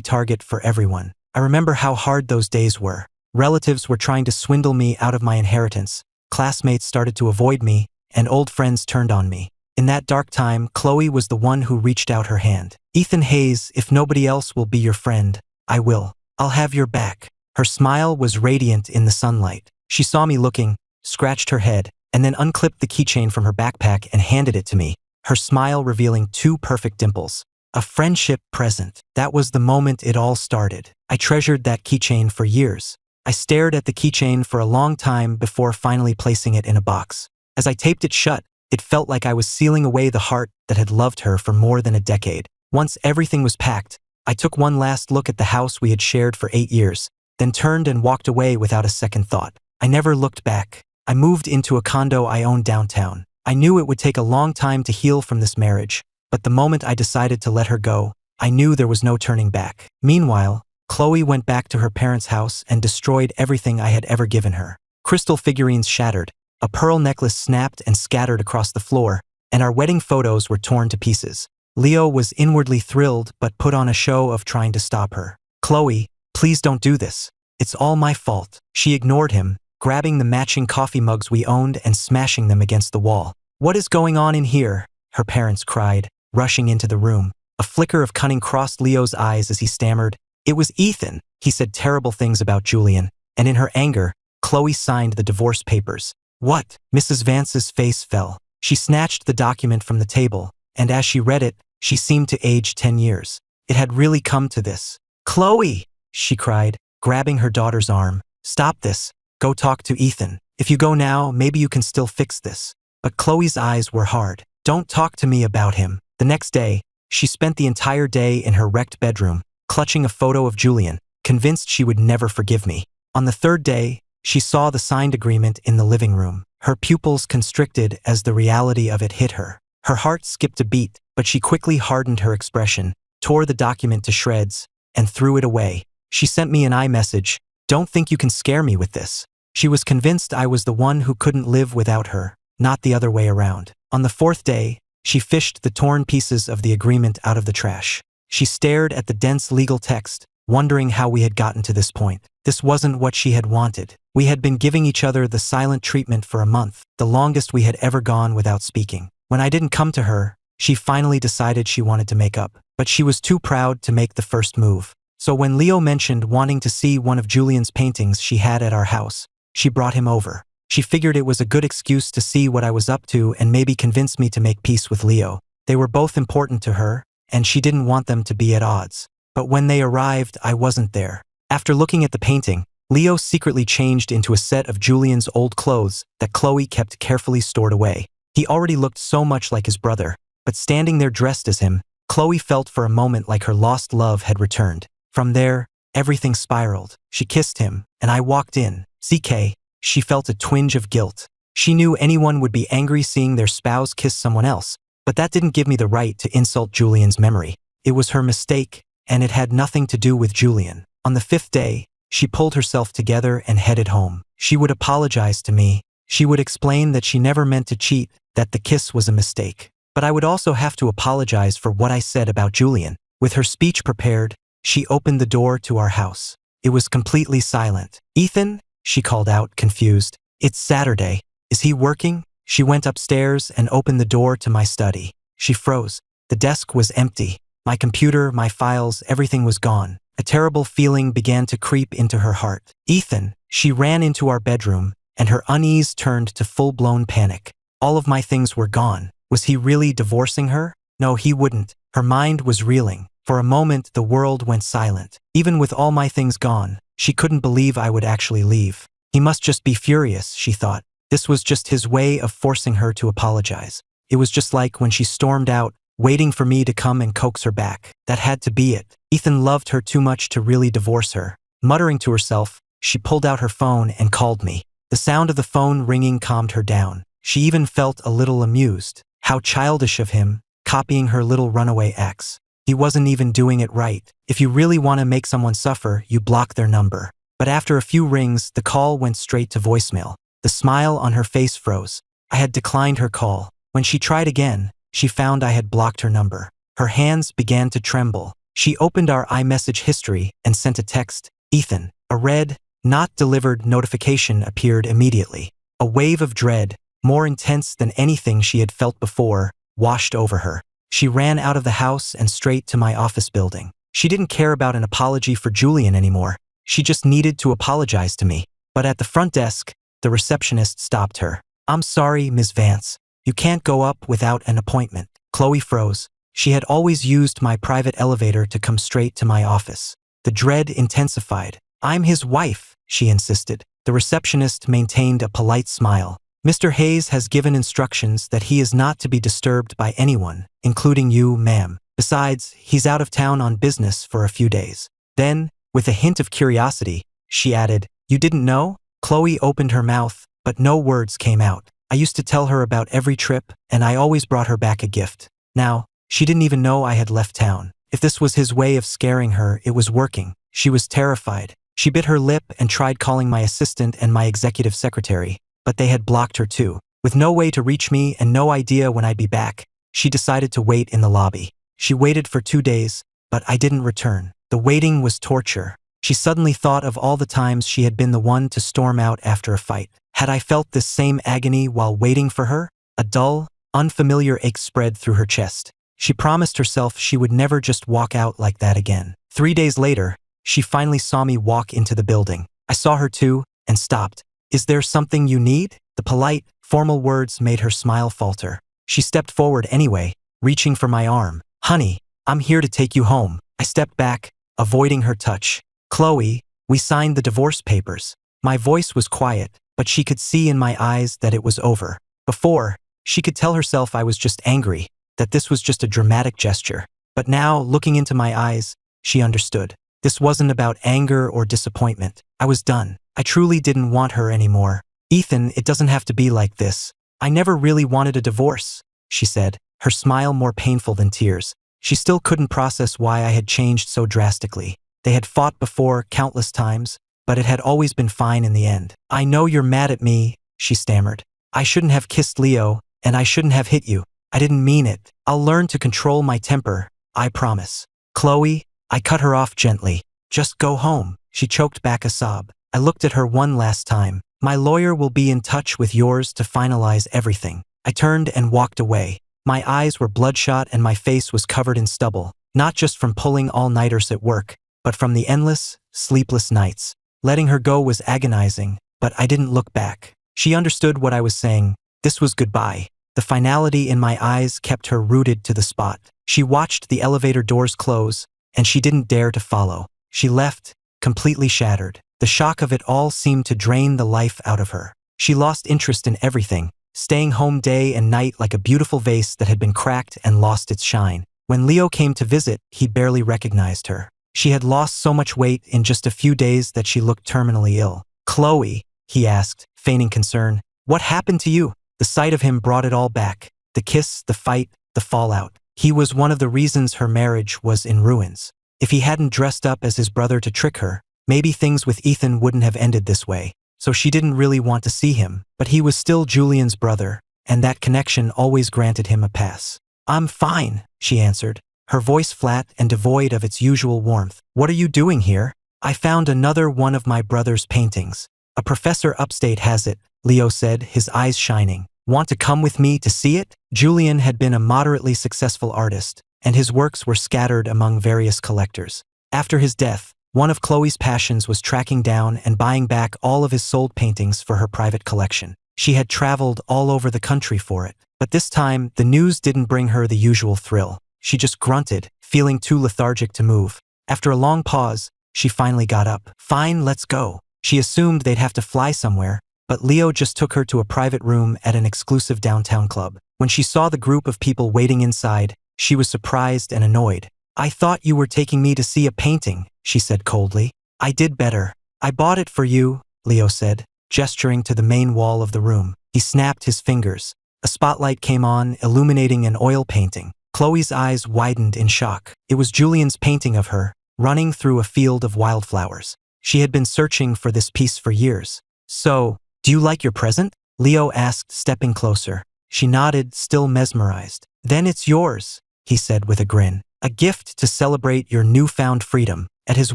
target for everyone. I remember how hard those days were. Relatives were trying to swindle me out of my inheritance. Classmates started to avoid me, and old friends turned on me. In that dark time, Chloe was the one who reached out her hand. "Ethan Hayes, if nobody else will be your friend, I will. I'll have your back." Her smile was radiant in the sunlight. She saw me looking, scratched her head, and then unclipped the keychain from her backpack and handed it to me, her smile revealing 2 perfect dimples. A friendship present. That was the moment it all started. I treasured that keychain for years. I stared at the keychain for a long time before finally placing it in a box. As I taped it shut, it felt like I was sealing away the heart that had loved her for more than a decade. Once everything was packed, I took one last look at the house we had shared for 8 years, then turned and walked away without a second thought. I never looked back. I moved into a condo I owned downtown. I knew it would take a long time to heal from this marriage, but the moment I decided to let her go, I knew there was no turning back. Meanwhile, Chloe went back to her parents' house and destroyed everything I had ever given her. Crystal figurines shattered, a pearl necklace snapped and scattered across the floor, and our wedding photos were torn to pieces. Leo was inwardly thrilled but put on a show of trying to stop her. "Chloe, please don't do this. It's all my fault." She ignored him, grabbing the matching coffee mugs we owned and smashing them against the wall. "What is going on in here?" her parents cried, rushing into the room. A flicker of cunning crossed Leo's eyes as he stammered, "It was Ethan." He said terrible things about Julian, and in her anger, Chloe signed the divorce papers. "What?" Mrs. Vance's face fell. She snatched the document from the table, and as she read it, she seemed to age 10 years. It had really come to this. "Chloe!" she cried, grabbing her daughter's arm. "Stop this. Go talk to Ethan. If you go now, maybe you can still fix this." But Chloe's eyes were hard. "Don't talk to me about him." The next day, she spent the entire day in her wrecked bedroom, clutching a photo of Julian, convinced she would never forgive me. On the 3rd day, she saw the signed agreement in the living room. Her pupils constricted as the reality of it hit her. Her heart skipped a beat, but she quickly hardened her expression, tore the document to shreds, and threw it away. She sent me an iMessage, "Don't think you can scare me with this." She was convinced I was the one who couldn't live without her, not the other way around. On the 4th day, she fished the torn pieces of the agreement out of the trash. She stared at the dense legal text, wondering how we had gotten to this point. This wasn't what she had wanted. We had been giving each other the silent treatment for a month, the longest we had ever gone without speaking. When I didn't come to her, she finally decided she wanted to make up, but she was too proud to make the first move. So when Leo mentioned wanting to see one of Julian's paintings she had at our house, she brought him over. She figured it was a good excuse to see what I was up to and maybe convince me to make peace with Leo. They were both important to her, and she didn't want them to be at odds. But when they arrived, I wasn't there. After looking at the painting, Leo secretly changed into a set of Julian's old clothes that Chloe kept carefully stored away. He already looked so much like his brother, but standing there dressed as him, Chloe felt for a moment like her lost love had returned. From there, everything spiraled. She kissed him, and I walked in. CK, she felt a twinge of guilt. She knew anyone would be angry seeing their spouse kiss someone else, but that didn't give me the right to insult Julian's memory. It was her mistake, and it had nothing to do with Julian. On the 5th day, she pulled herself together and headed home. She would apologize to me. She would explain that she never meant to cheat, that the kiss was a mistake. But I would also have to apologize for what I said about Julian. With her speech prepared, she opened the door to our house. It was completely silent. "Ethan?" she called out, confused. "It's Saturday. Is he working?" She went upstairs and opened the door to my study. She froze. The desk was empty. My computer, my files, everything was gone. A terrible feeling began to creep into her heart. "Ethan!" She ran into our bedroom, and her unease turned to full-blown panic. All of my things were gone. Was he really divorcing her? No, he wouldn't. Her mind was reeling. For a moment, the world went silent. Even with all my things gone, she couldn't believe I would actually leave. He must just be furious, she thought. This was just his way of forcing her to apologize. It was just like when she stormed out, waiting for me to come and coax her back. That had to be it. Ethan loved her too much to really divorce her. Muttering to herself, she pulled out her phone and called me. The sound of the phone ringing calmed her down. She even felt a little amused. How childish of him, copying her little runaway ex. He wasn't even doing it right. If you really want to make someone suffer, you block their number. But after a few rings, the call went straight to voicemail. The smile on her face froze. I had declined her call. When she tried again, she found I had blocked her number. Her hands began to tremble. She opened our iMessage history and sent a text. "Ethan." A red, "not delivered" notification appeared immediately. A wave of dread, more intense than anything she had felt before, washed over her. She ran out of the house and straight to my office building. She didn't care about an apology for Julian anymore. She just needed to apologize to me. But at the front desk, the receptionist stopped her. "I'm sorry, Ms. Vance. You can't go up without an appointment." Chloe froze. She had always used my private elevator to come straight to my office. The dread intensified. "I'm his wife," she insisted. The receptionist maintained a polite smile. "Mr. Hayes has given instructions that he is not to be disturbed by anyone, including you, ma'am. Besides, he's out of town on business for a few days." Then, with a hint of curiosity, she added, "You didn't know?" Chloe opened her mouth, but no words came out. I used to tell her about every trip, and I always brought her back a gift. Now, she didn't even know I had left town. If this was his way of scaring her, it was working. She was terrified. She bit her lip and tried calling my assistant and my executive secretary, but they had blocked her too. With no way to reach me and no idea when I'd be back, she decided to wait in the lobby. She waited for 2 days, but I didn't return. The waiting was torture. She suddenly thought of all the times she had been the one to storm out after a fight. Had I felt this same agony while waiting for her? A dull, unfamiliar ache spread through her chest. She promised herself she would never just walk out like that again. 3 days later, she finally saw me walk into the building. I saw her too, and stopped. "Is there something you need?" The polite, formal words made her smile falter. She stepped forward anyway, reaching for my arm. "Honey, I'm here to take you home." I stepped back, avoiding her touch. "Chloe, we signed the divorce papers." My voice was quiet, but she could see in my eyes that it was over. Before, she could tell herself I was just angry, that this was just a dramatic gesture. But now, looking into my eyes, she understood. This wasn't about anger or disappointment. I was done. I truly didn't want her anymore. "Ethan, it doesn't have to be like this. I never really wanted a divorce," she said, her smile more painful than tears. She still couldn't process why I had changed so drastically. They had fought before countless times, but it had always been fine in the end. "I know you're mad at me," she stammered. "I shouldn't have kissed Leo, and I shouldn't have hit you. I didn't mean it. I'll learn to control my temper, I promise." "Chloe," I cut her off gently. "Just go home." She choked back a sob. I looked at her one last time. "My lawyer will be in touch with yours to finalize everything." I turned and walked away. My eyes were bloodshot and my face was covered in stubble, not just from pulling all-nighters at work, but from the endless, sleepless nights. Letting her go was agonizing, but I didn't look back. She understood what I was saying. This was goodbye. The finality in my eyes kept her rooted to the spot. She watched the elevator doors close, and she didn't dare to follow. She left, completely shattered. The shock of it all seemed to drain the life out of her. She lost interest in everything, staying home day and night like a beautiful vase that had been cracked and lost its shine. When Leo came to visit, he barely recognized her. She had lost so much weight in just a few days that she looked terminally ill. "Chloe," he asked, feigning concern, "what happened to you?" The sight of him brought it all back. The kiss, the fight, the fallout. He was one of the reasons her marriage was in ruins. If he hadn't dressed up as his brother to trick her, maybe things with Ethan wouldn't have ended this way. So she didn't really want to see him, but he was still Julian's brother, and that connection always granted him a pass. "I'm fine," she answered, her voice flat and devoid of its usual warmth. "What are you doing here?" "I found another one of my brother's paintings. A professor upstate has it," Leo said, his eyes shining. "Want to come with me to see it?" Julian had been a moderately successful artist, and his works were scattered among various collectors. After his death, one of Chloe's passions was tracking down and buying back all of his sold paintings for her private collection. She had traveled all over the country for it, but this time the news didn't bring her the usual thrill. She just grunted, feeling too lethargic to move. After a long pause, she finally got up. "Fine, let's go." She assumed they'd have to fly somewhere, but Leo just took her to a private room at an exclusive downtown club. When she saw the group of people waiting inside, she was surprised and annoyed. "I thought you were taking me to see a painting," she said coldly. "I did better. I bought it for you," Leo said, gesturing to the main wall of the room. He snapped his fingers. A spotlight came on, illuminating an oil painting. Chloe's eyes widened in shock. It was Julian's painting of her, running through a field of wildflowers. She had been searching for this piece for years. "So, do you like your present?" Leo asked, stepping closer. She nodded, still mesmerized. "Then it's yours," he said with a grin. "A gift to celebrate your newfound freedom." At his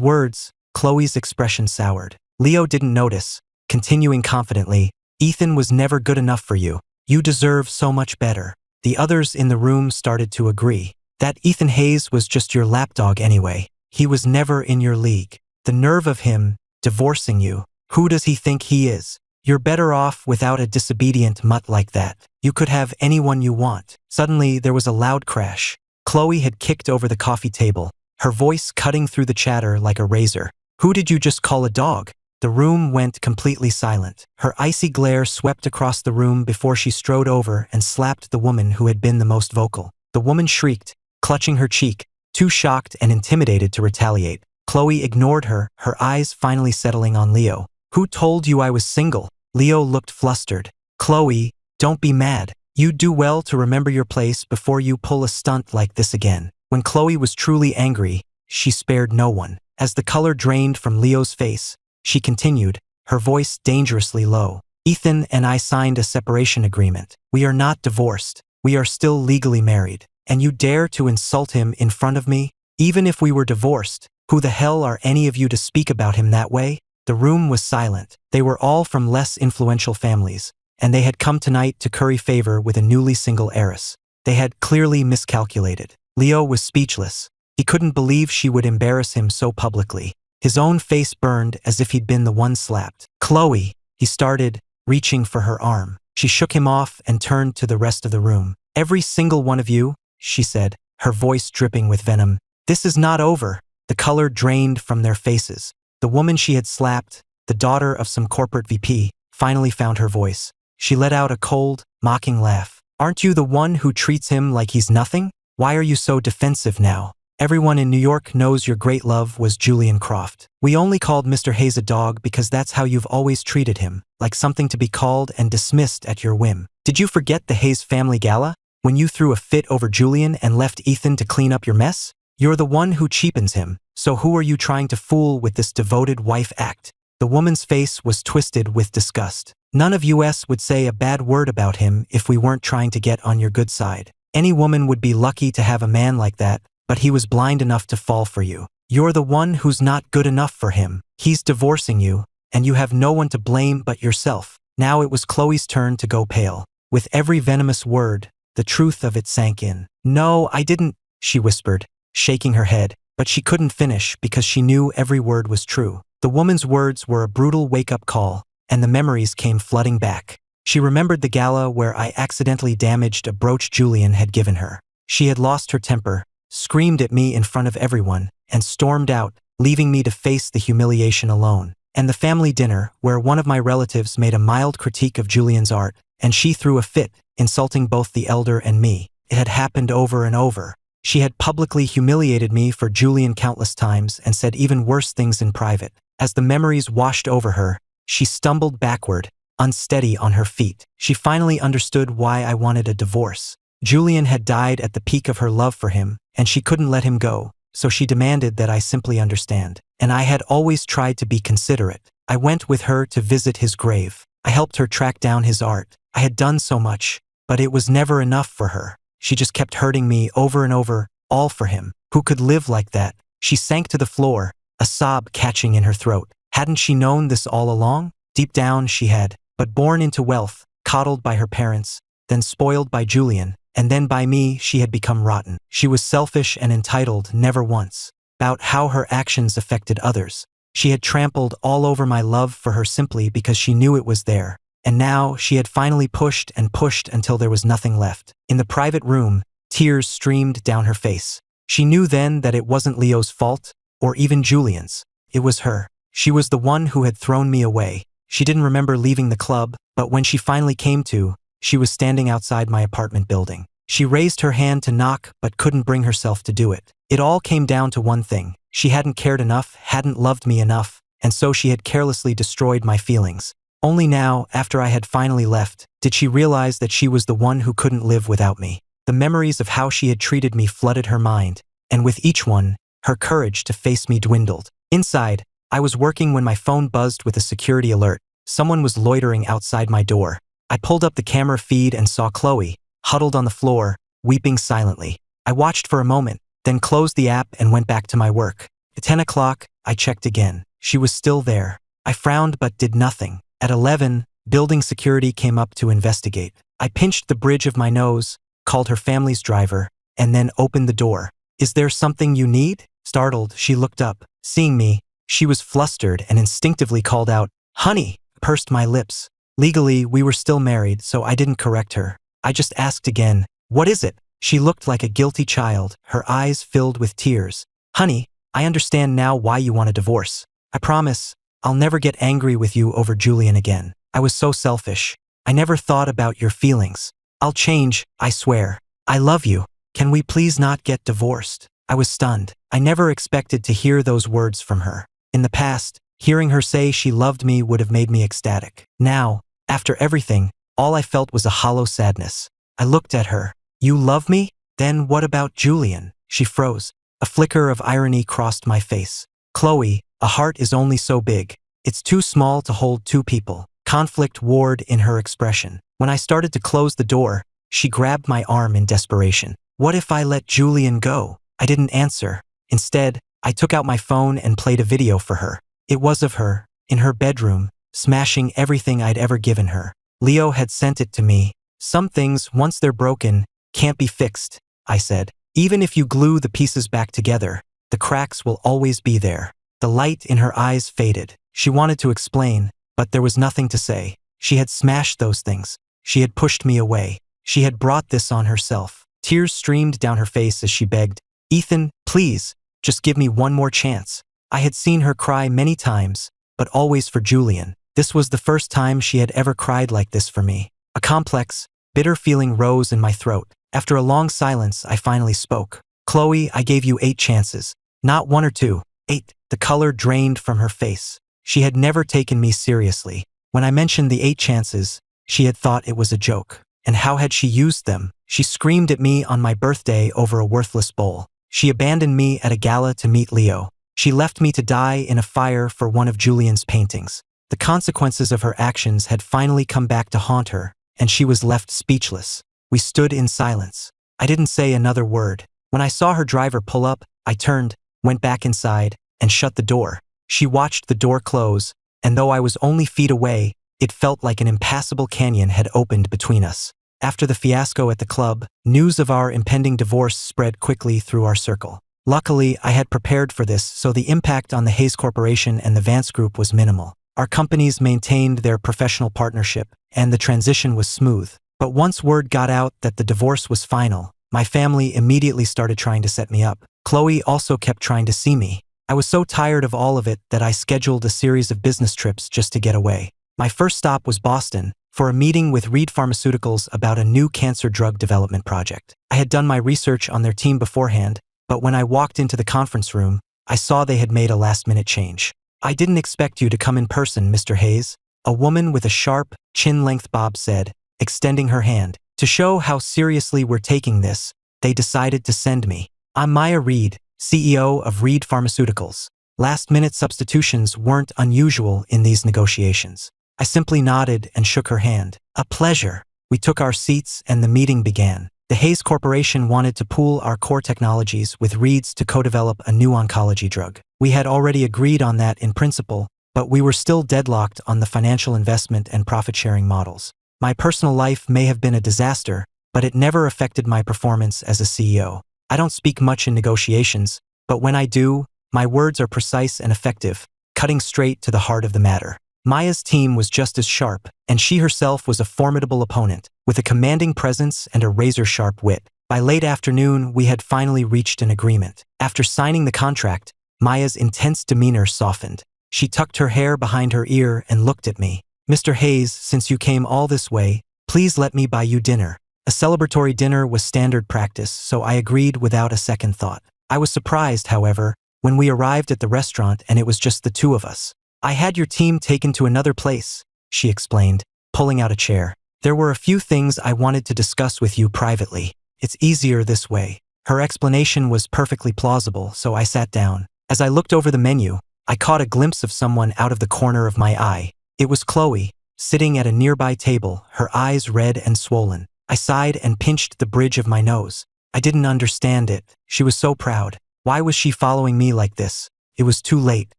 words, Chloe's expression soured. Leo didn't notice, continuing confidently, "Ethan was never good enough for you. You deserve so much better." The others in the room started to agree. That Ethan Hayes was just your lapdog anyway. He was never in your league. The nerve of him, divorcing you. Who does he think he is? You're better off without a disobedient mutt like that. You could have anyone you want. Suddenly, there was a loud crash. Chloe had kicked over the coffee table, her voice cutting through the chatter like a razor. "Who did you just call a dog?" The room went completely silent. Her icy glare swept across the room before she strode over and slapped the woman who had been the most vocal. The woman shrieked, clutching her cheek, too shocked and intimidated to retaliate. Chloe ignored her, her eyes finally settling on Leo. "Who told you I was single?" Leo looked flustered. "Chloe, don't be mad. You'd do well to remember your place before you pull a stunt like this again." When Chloe was truly angry, she spared no one. As the color drained from Leo's face, she continued, her voice dangerously low. "Ethan and I signed a separation agreement. We are not divorced. We are still legally married. And you dare to insult him in front of me? Even if we were divorced, who the hell are any of you to speak about him that way?" The room was silent. They were all from less influential families, and they had come tonight to curry favor with a newly single heiress. They had clearly miscalculated. Leo was speechless. He couldn't believe she would embarrass him so publicly. His own face burned as if he'd been the one slapped. "Chloe," he started, reaching for her arm. She shook him off and turned to the rest of the room. "Every single one of you," she said, her voice dripping with venom. "This is not over." The color drained from their faces. The woman she had slapped, the daughter of some corporate VP, finally found her voice. She let out a cold, mocking laugh. "Aren't you the one who treats him like he's nothing? Why are you so defensive now? Everyone in New York knows your great love was Julian Croft. We only called Mr. Hayes a dog because that's how you've always treated him, like something to be called and dismissed at your whim. Did you forget the Hayes family gala? When you threw a fit over Julian and left Ethan to clean up your mess? You're the one who cheapens him, so who are you trying to fool with this devoted wife act?" The woman's face was twisted with disgust. "None of us would say a bad word about him if we weren't trying to get on your good side. Any woman would be lucky to have a man like that, but he was blind enough to fall for you. You're the one who's not good enough for him. He's divorcing you, and you have no one to blame but yourself." Now it was Chloe's turn to go pale. With every venomous word, the truth of it sank in. "No, I didn't," she whispered, shaking her head, but she couldn't finish because she knew every word was true. The woman's words were a brutal wake-up call, and the memories came flooding back. She remembered the gala where I accidentally damaged a brooch Julian had given her. She had lost her temper, screamed at me in front of everyone, and stormed out, leaving me to face the humiliation alone. And the family dinner, where one of my relatives made a mild critique of Julian's art, and she threw a fit, insulting both the elder and me. It had happened over and over. She had publicly humiliated me for Julian countless times and said even worse things in private. As the memories washed over her, she stumbled backward, unsteady on her feet. She finally understood why I wanted a divorce. Julian had died at the peak of her love for him, and she couldn't let him go, so she demanded that I simply understand. And I had always tried to be considerate. I went with her to visit his grave. I helped her track down his art. I had done so much, but it was never enough for her. She just kept hurting me over and over, all for him. Who could live like that? She sank to the floor, a sob catching in her throat. Hadn't she known this all along? Deep down she had, but born into wealth, coddled by her parents, then spoiled by Julian, and then by me, she had become rotten. She was selfish and entitled, never once about how her actions affected others. She had trampled all over my love for her simply because she knew it was there. And now she had finally pushed and pushed until there was nothing left. In the private room, tears streamed down her face. She knew then that it wasn't Leo's fault, or even Julian's. It was her. She was the one who had thrown me away. She didn't remember leaving the club, but when she finally came to, she was standing outside my apartment building. She raised her hand to knock but couldn't bring herself to do it. It all came down to one thing. She hadn't cared enough, hadn't loved me enough, and so she had carelessly destroyed my feelings. Only now, after I had finally left, did she realize that she was the one who couldn't live without me. The memories of how she had treated me flooded her mind, and with each one, her courage to face me dwindled. Inside, I was working when my phone buzzed with a security alert. Someone was loitering outside my door. I pulled up the camera feed and saw Chloe, huddled on the floor, weeping silently. I watched for a moment, then closed the app and went back to my work. At 10 o'clock, I checked again. She was still there. I frowned but did nothing. At 11, building security came up to investigate. I pinched the bridge of my nose, called her family's driver, and then opened the door. "Is there something you need?" Startled, she looked up. Seeing me, she was flustered and instinctively called out, "Honey," pursed my lips. Legally, we were still married, so I didn't correct her. I just asked again, "What is it?" She looked like a guilty child, her eyes filled with tears. "Honey, I understand now why you want a divorce. I promise, I'll never get angry with you over Julian again. I was so selfish. I never thought about your feelings. I'll change, I swear. I love you. Can we please not get divorced?" I was stunned. I never expected to hear those words from her. In the past, hearing her say she loved me would have made me ecstatic. Now, after everything, all I felt was a hollow sadness. I looked at her. "You love me? Then what about Julian?" She froze. A flicker of irony crossed my face. "Chloe, a heart is only so big. It's too small to hold two people." Conflict warred in her expression. When I started to close the door, she grabbed my arm in desperation. "What if I let Julian go?" I didn't answer. Instead, I took out my phone and played a video for her. It was of her, in her bedroom, smashing everything I'd ever given her. Leo had sent it to me. "Some things, once they're broken, can't be fixed," I said. "Even if you glue the pieces back together, the cracks will always be there." The light in her eyes faded. She wanted to explain, but there was nothing to say. She had smashed those things. She had pushed me away. She had brought this on herself. Tears streamed down her face as she begged, "Ethan, please, just give me one more chance." I had seen her cry many times, but always for Julian. This was the first time she had ever cried like this for me. A complex, bitter feeling rose in my throat. After a long silence, I finally spoke. "Chloe, I gave you 8 chances. Not 1 or 2. 8. The color drained from her face. She had never taken me seriously. When I mentioned the 8 chances, she had thought it was a joke. And how had she used them? She screamed at me on my birthday over a worthless bowl. She abandoned me at a gala to meet Leo. She left me to die in a fire for one of Julian's paintings. The consequences of her actions had finally come back to haunt her, and she was left speechless. We stood in silence. I didn't say another word. When I saw her driver pull up, I turned, went back inside, and shut the door. She watched the door close, and though I was only feet away, it felt like an impassable canyon had opened between us. After the fiasco at the club, news of our impending divorce spread quickly through our circle. Luckily, I had prepared for this, so the impact on the Hayes Corporation and the Vance Group was minimal. Our companies maintained their professional partnership, and the transition was smooth. But once word got out that the divorce was final, my family immediately started trying to set me up. Chloe also kept trying to see me. I was so tired of all of it that I scheduled a series of business trips just to get away. My first stop was Boston, for a meeting with Reed Pharmaceuticals about a new cancer drug development project. I had done my research on their team beforehand, but when I walked into the conference room, I saw they had made a last-minute change. "I didn't expect you to come in person, Mr. Hayes," a woman with a sharp, chin-length bob said, extending her hand. "To show how seriously we're taking this, they decided to send me. I'm Maya Reed, CEO of Reed Pharmaceuticals." Last-minute substitutions weren't unusual in these negotiations. I simply nodded and shook her hand. "A pleasure." We took our seats and the meeting began. The Hayes Corporation wanted to pool our core technologies with Reed's to co-develop a new oncology drug. We had already agreed on that in principle, but we were still deadlocked on the financial investment and profit-sharing models. My personal life may have been a disaster, but it never affected my performance as a CEO. I don't speak much in negotiations, but when I do, my words are precise and effective, cutting straight to the heart of the matter. Maya's team was just as sharp, and she herself was a formidable opponent, with a commanding presence and a razor-sharp wit. By late afternoon, we had finally reached an agreement. After signing the contract, Maya's intense demeanor softened. She tucked her hair behind her ear and looked at me. "Mr. Hayes, since you came all this way, please let me buy you dinner." A celebratory dinner was standard practice, so I agreed without a second thought. I was surprised, however, when we arrived at the restaurant and it was just the two of us. "I had your team taken to another place," she explained, pulling out a chair. "There were a few things I wanted to discuss with you privately. It's easier this way." Her explanation was perfectly plausible, so I sat down. As I looked over the menu, I caught a glimpse of someone out of the corner of my eye. It was Chloe, sitting at a nearby table, her eyes red and swollen. I sighed and pinched the bridge of my nose. I didn't understand it. She was so proud. Why was she following me like this? It was too late.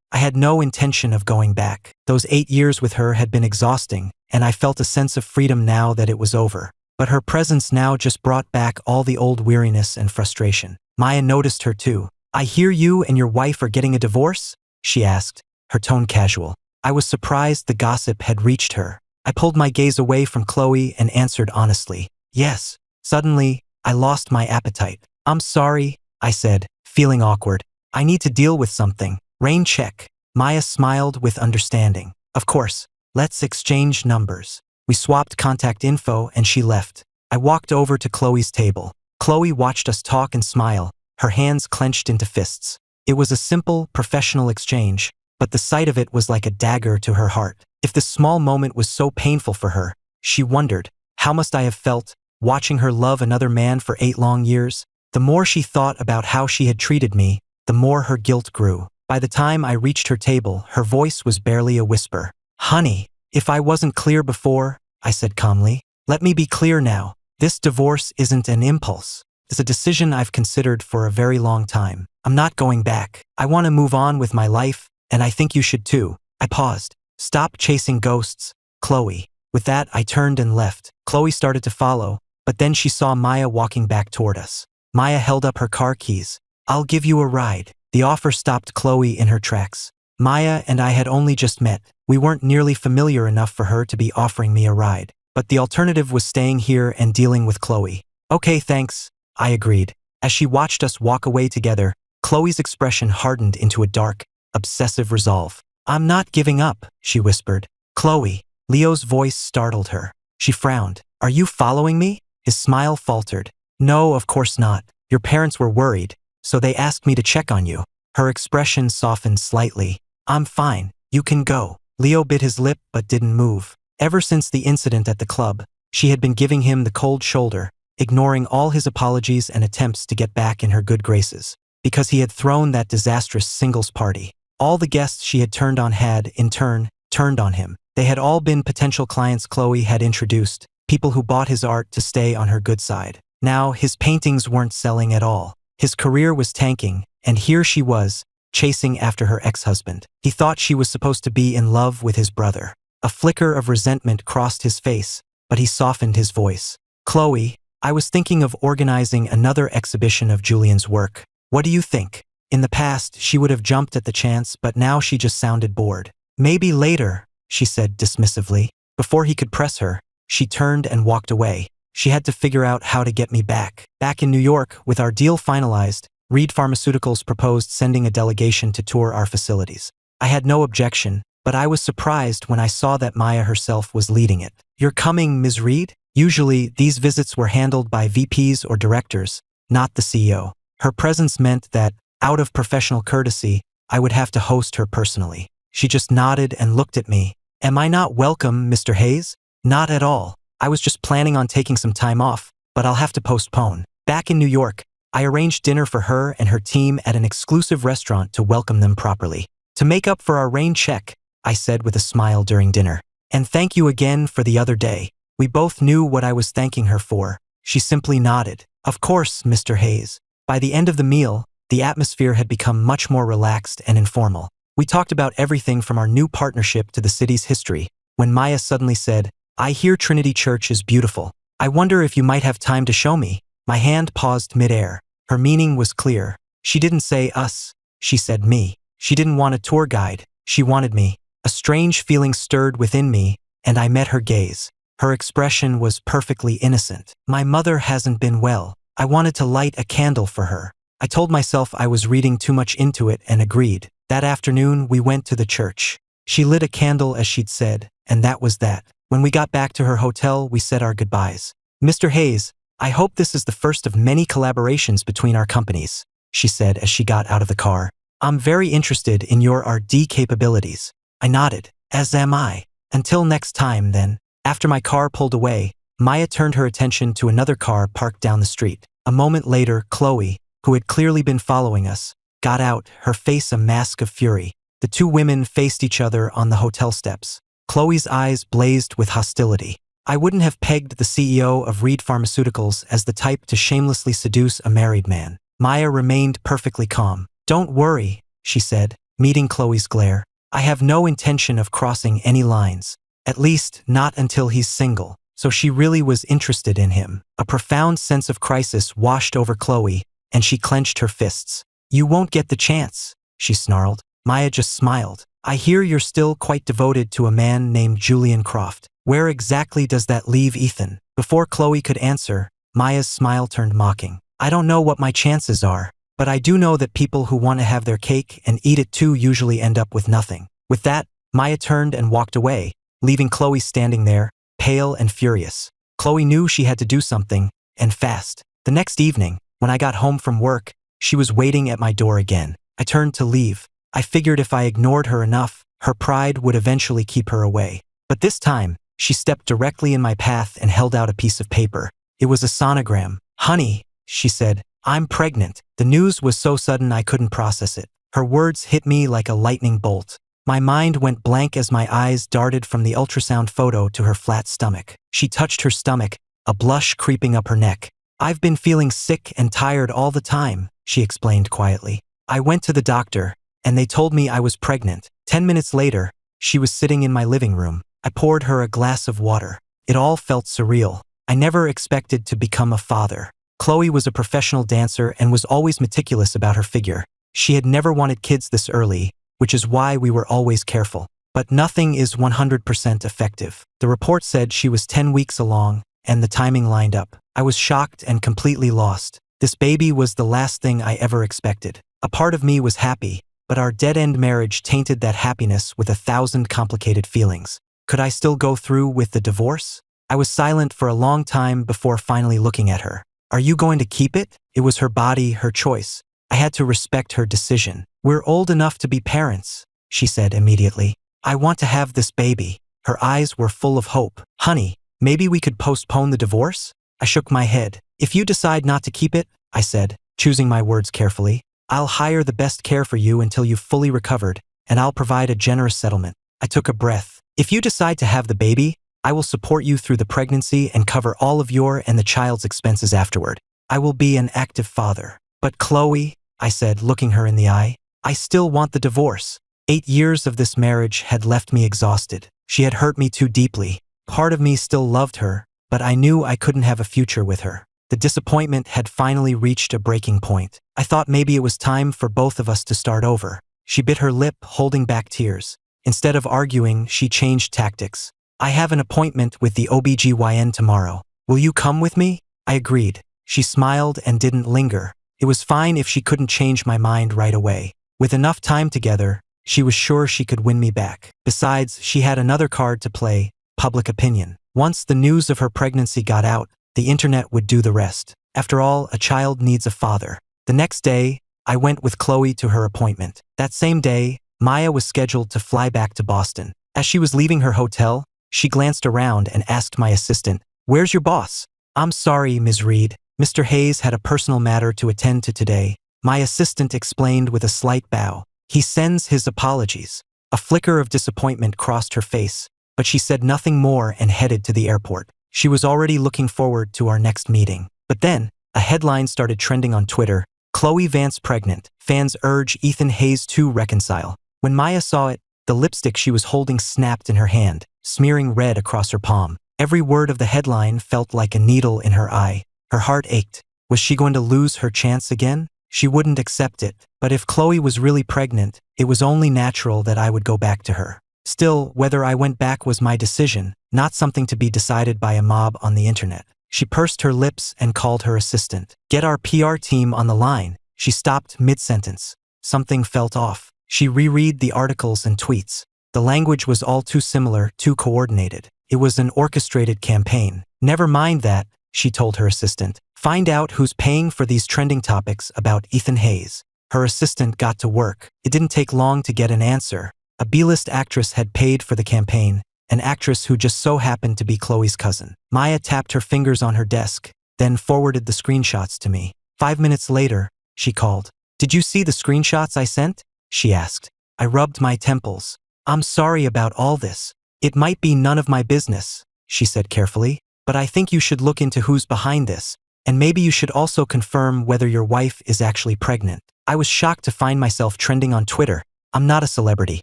I had no intention of going back. Those 8 years with her had been exhausting, and I felt a sense of freedom now that it was over. But her presence now just brought back all the old weariness and frustration. Maya noticed her too. "I hear you and your wife are getting a divorce?" she asked, her tone casual. I was surprised the gossip had reached her. I pulled my gaze away from Chloe and answered honestly, "Yes." Suddenly, I lost my appetite. "I'm sorry," I said, feeling awkward. "I need to deal with something." Rain check. Maya smiled with understanding. "Of course. Let's exchange numbers." We swapped contact info and she left. I walked over to Chloe's table. Chloe watched us talk and smile, her hands clenched into fists. It was a simple, professional exchange, but the sight of it was like a dagger to her heart. If this small moment was so painful for her, she wondered, how must I have felt, watching her love another man for 8 long years? The more she thought about how she had treated me, the more her guilt grew. By the time I reached her table, her voice was barely a whisper. "Honey, if I wasn't clear before," I said calmly, "let me be clear now. This divorce isn't an impulse. It's a decision I've considered for a very long time. I'm not going back. I want to move on with my life, and I think you should too." I paused. "Stop chasing ghosts, Chloe." With that, I turned and left. Chloe started to follow, but then she saw Maya walking back toward us. Maya held up her car keys. "I'll give you a ride." The offer stopped Chloe in her tracks. Maya and I had only just met. We weren't nearly familiar enough for her to be offering me a ride. But the alternative was staying here and dealing with Chloe. "Okay, thanks," I agreed. As she watched us walk away together, Chloe's expression hardened into a dark, obsessive resolve. "I'm not giving up," she whispered. "Chloe." Leo's voice startled her. She frowned. "Are you following me?" His smile faltered. "No, of course not. Your parents were worried, so they asked me to check on you." Her expression softened slightly. "I'm fine. You can go." Leo bit his lip but didn't move. Ever since the incident at the club, she had been giving him the cold shoulder, ignoring all his apologies and attempts to get back in her good graces. Because he had thrown that disastrous singles party. All the guests she had turned on had, in turn, turned on him. They had all been potential clients Chloe had introduced, people who bought his art to stay on her good side. Now, his paintings weren't selling at all. His career was tanking, and here she was, chasing after her ex-husband. He thought she was supposed to be in love with his brother. A flicker of resentment crossed his face, but he softened his voice. "Chloe, I was thinking of organizing another exhibition of Julian's work. What do you think?" In the past, she would have jumped at the chance, but now she just sounded bored. "Maybe later," she said dismissively. Before he could press her, she turned and walked away. She had to figure out how to get me back. Back in New York, with our deal finalized, Reed Pharmaceuticals proposed sending a delegation to tour our facilities. I had no objection, but I was surprised when I saw that Maya herself was leading it. "You're coming, Ms. Reed?" Usually, these visits were handled by VPs or directors, not the CEO. Her presence meant that, out of professional courtesy, I would have to host her personally. She just nodded and looked at me. "Am I not welcome, Mr. Hayes?" "Not at all. I was just planning on taking some time off, but I'll have to postpone." Back in New York, I arranged dinner for her and her team at an exclusive restaurant to welcome them properly. "To make up for our rain check," I said with a smile during dinner. "And thank you again for the other day." We both knew what I was thanking her for. She simply nodded. "Of course, Mr. Hayes." By the end of the meal, the atmosphere had become much more relaxed and informal. We talked about everything from our new partnership to the city's history, when Maya suddenly said, "I hear Trinity Church is beautiful. I wonder if you might have time to show me." My hand paused midair. Her meaning was clear. She didn't say us. She said me. She didn't want a tour guide. She wanted me. A strange feeling stirred within me, and I met her gaze. Her expression was perfectly innocent. "My mother hasn't been well. I wanted to light a candle for her." I told myself I was reading too much into it and agreed. That afternoon, we went to the church. She lit a candle as she'd said, and that was that. When we got back to her hotel, we said our goodbyes. "Mr. Hayes, I hope this is the first of many collaborations between our companies," she said as she got out of the car. "I'm very interested in your R&D capabilities." I nodded. "As am I. Until next time, then." After my car pulled away, Maya turned her attention to another car parked down the street. A moment later, Chloe, who had clearly been following us, got out, her face a mask of fury. The two women faced each other on the hotel steps. Chloe's eyes blazed with hostility. I wouldn't have pegged the CEO of Reed Pharmaceuticals as the type to shamelessly seduce a married man. Maya remained perfectly calm. "Don't worry," she said, meeting Chloe's glare. "I have no intention of crossing any lines. At least, not until he's single." So she really was interested in him. A profound sense of crisis washed over Chloe, and she clenched her fists. "You won't get the chance," she snarled. Maya just smiled. "I hear you're still quite devoted to a man named Julian Croft. Where exactly does that leave Ethan?" Before Chloe could answer, Maya's smile turned mocking. "I don't know what my chances are, but I do know that people who want to have their cake and eat it too usually end up with nothing." With that, Maya turned and walked away, leaving Chloe standing there, pale and furious. Chloe knew she had to do something, and fast. The next evening, when I got home from work, she was waiting at my door again. I turned to leave. I figured if I ignored her enough, her pride would eventually keep her away. But this time, she stepped directly in my path and held out a piece of paper. It was a sonogram. "Honey," she said, "I'm pregnant." The news was so sudden I couldn't process it. Her words hit me like a lightning bolt. My mind went blank as my eyes darted from the ultrasound photo to her flat stomach. She touched her stomach, a blush creeping up her neck. "I've been feeling sick and tired all the time," she explained quietly. "I went to the doctor, and they told me I was pregnant." 10 minutes later, she was sitting in my living room. I poured her a glass of water. It all felt surreal. I never expected to become a father. Chloe was a professional dancer and was always meticulous about her figure. She had never wanted kids this early, which is why we were always careful. But nothing is 100% effective. The report said she was 10 weeks along, and the timing lined up. I was shocked and completely lost. This baby was the last thing I ever expected. A part of me was happy, but our dead-end marriage tainted that happiness with 1,000 complicated feelings. Could I still go through with the divorce? I was silent for a long time before finally looking at her. "Are you going to keep it?" It was her body, her choice. I had to respect her decision. "We're old enough to be parents," she said immediately. "I want to have this baby." Her eyes were full of hope. "Honey, maybe we could postpone the divorce?" I shook my head. "If you decide not to keep it," I said, choosing my words carefully, "I'll hire the best care for you until you've fully recovered, and I'll provide a generous settlement." I took a breath. "If you decide to have the baby, I will support you through the pregnancy and cover all of your and the child's expenses afterward. I will be an active father." "But Chloe," I said, looking her in the eye, "I still want the divorce." 8 years of this marriage had left me exhausted. She had hurt me too deeply. Part of me still loved her, but I knew I couldn't have a future with her. The disappointment had finally reached a breaking point. I thought maybe it was time for both of us to start over. She bit her lip, holding back tears. Instead of arguing, she changed tactics. "I have an appointment with the OBGYN tomorrow. Will you come with me?" I agreed. She smiled and didn't linger. It was fine if she couldn't change my mind right away. With enough time together, she was sure she could win me back. Besides, she had another card to play: public opinion. Once the news of her pregnancy got out, the internet would do the rest. After all, a child needs a father. The next day, I went with Chloe to her appointment. That same day, Maya was scheduled to fly back to Boston. As she was leaving her hotel, she glanced around and asked my assistant, "Where's your boss?" "I'm sorry, Ms. Reed. Mr. Hayes had a personal matter to attend to today," my assistant explained with a slight bow. "He sends his apologies." A flicker of disappointment crossed her face, but she said nothing more and headed to the airport. She was already looking forward to our next meeting. But then, a headline started trending on Twitter: "Chloe Vance pregnant. Fans urge Ethan Hayes to reconcile." When Maya saw it, the lipstick she was holding snapped in her hand, smearing red across her palm. Every word of the headline felt like a needle in her eye. Her heart ached. Was she going to lose her chance again? She wouldn't accept it. But if Chloe was really pregnant, it was only natural that I would go back to her. Still, whether I went back was my decision, not something to be decided by a mob on the internet. She pursed her lips and called her assistant. "Get our PR team on the line." She stopped mid-sentence. Something felt off. She reread the articles and tweets. The language was all too similar, too coordinated. It was an orchestrated campaign. "Never mind that," she told her assistant. "Find out who's paying for these trending topics about Ethan Hayes." Her assistant got to work. It didn't take long to get an answer. A B-list actress had paid for the campaign, an actress who just so happened to be Chloe's cousin. Maya tapped her fingers on her desk, then forwarded the screenshots to me. 5 minutes later, she called. "Did you see the screenshots I sent?" she asked. I rubbed my temples. "I'm sorry about all this. It might be none of my business," she said carefully, "but I think you should look into who's behind this, and maybe you should also confirm whether your wife is actually pregnant." I was shocked to find myself trending on Twitter. I'm not a celebrity.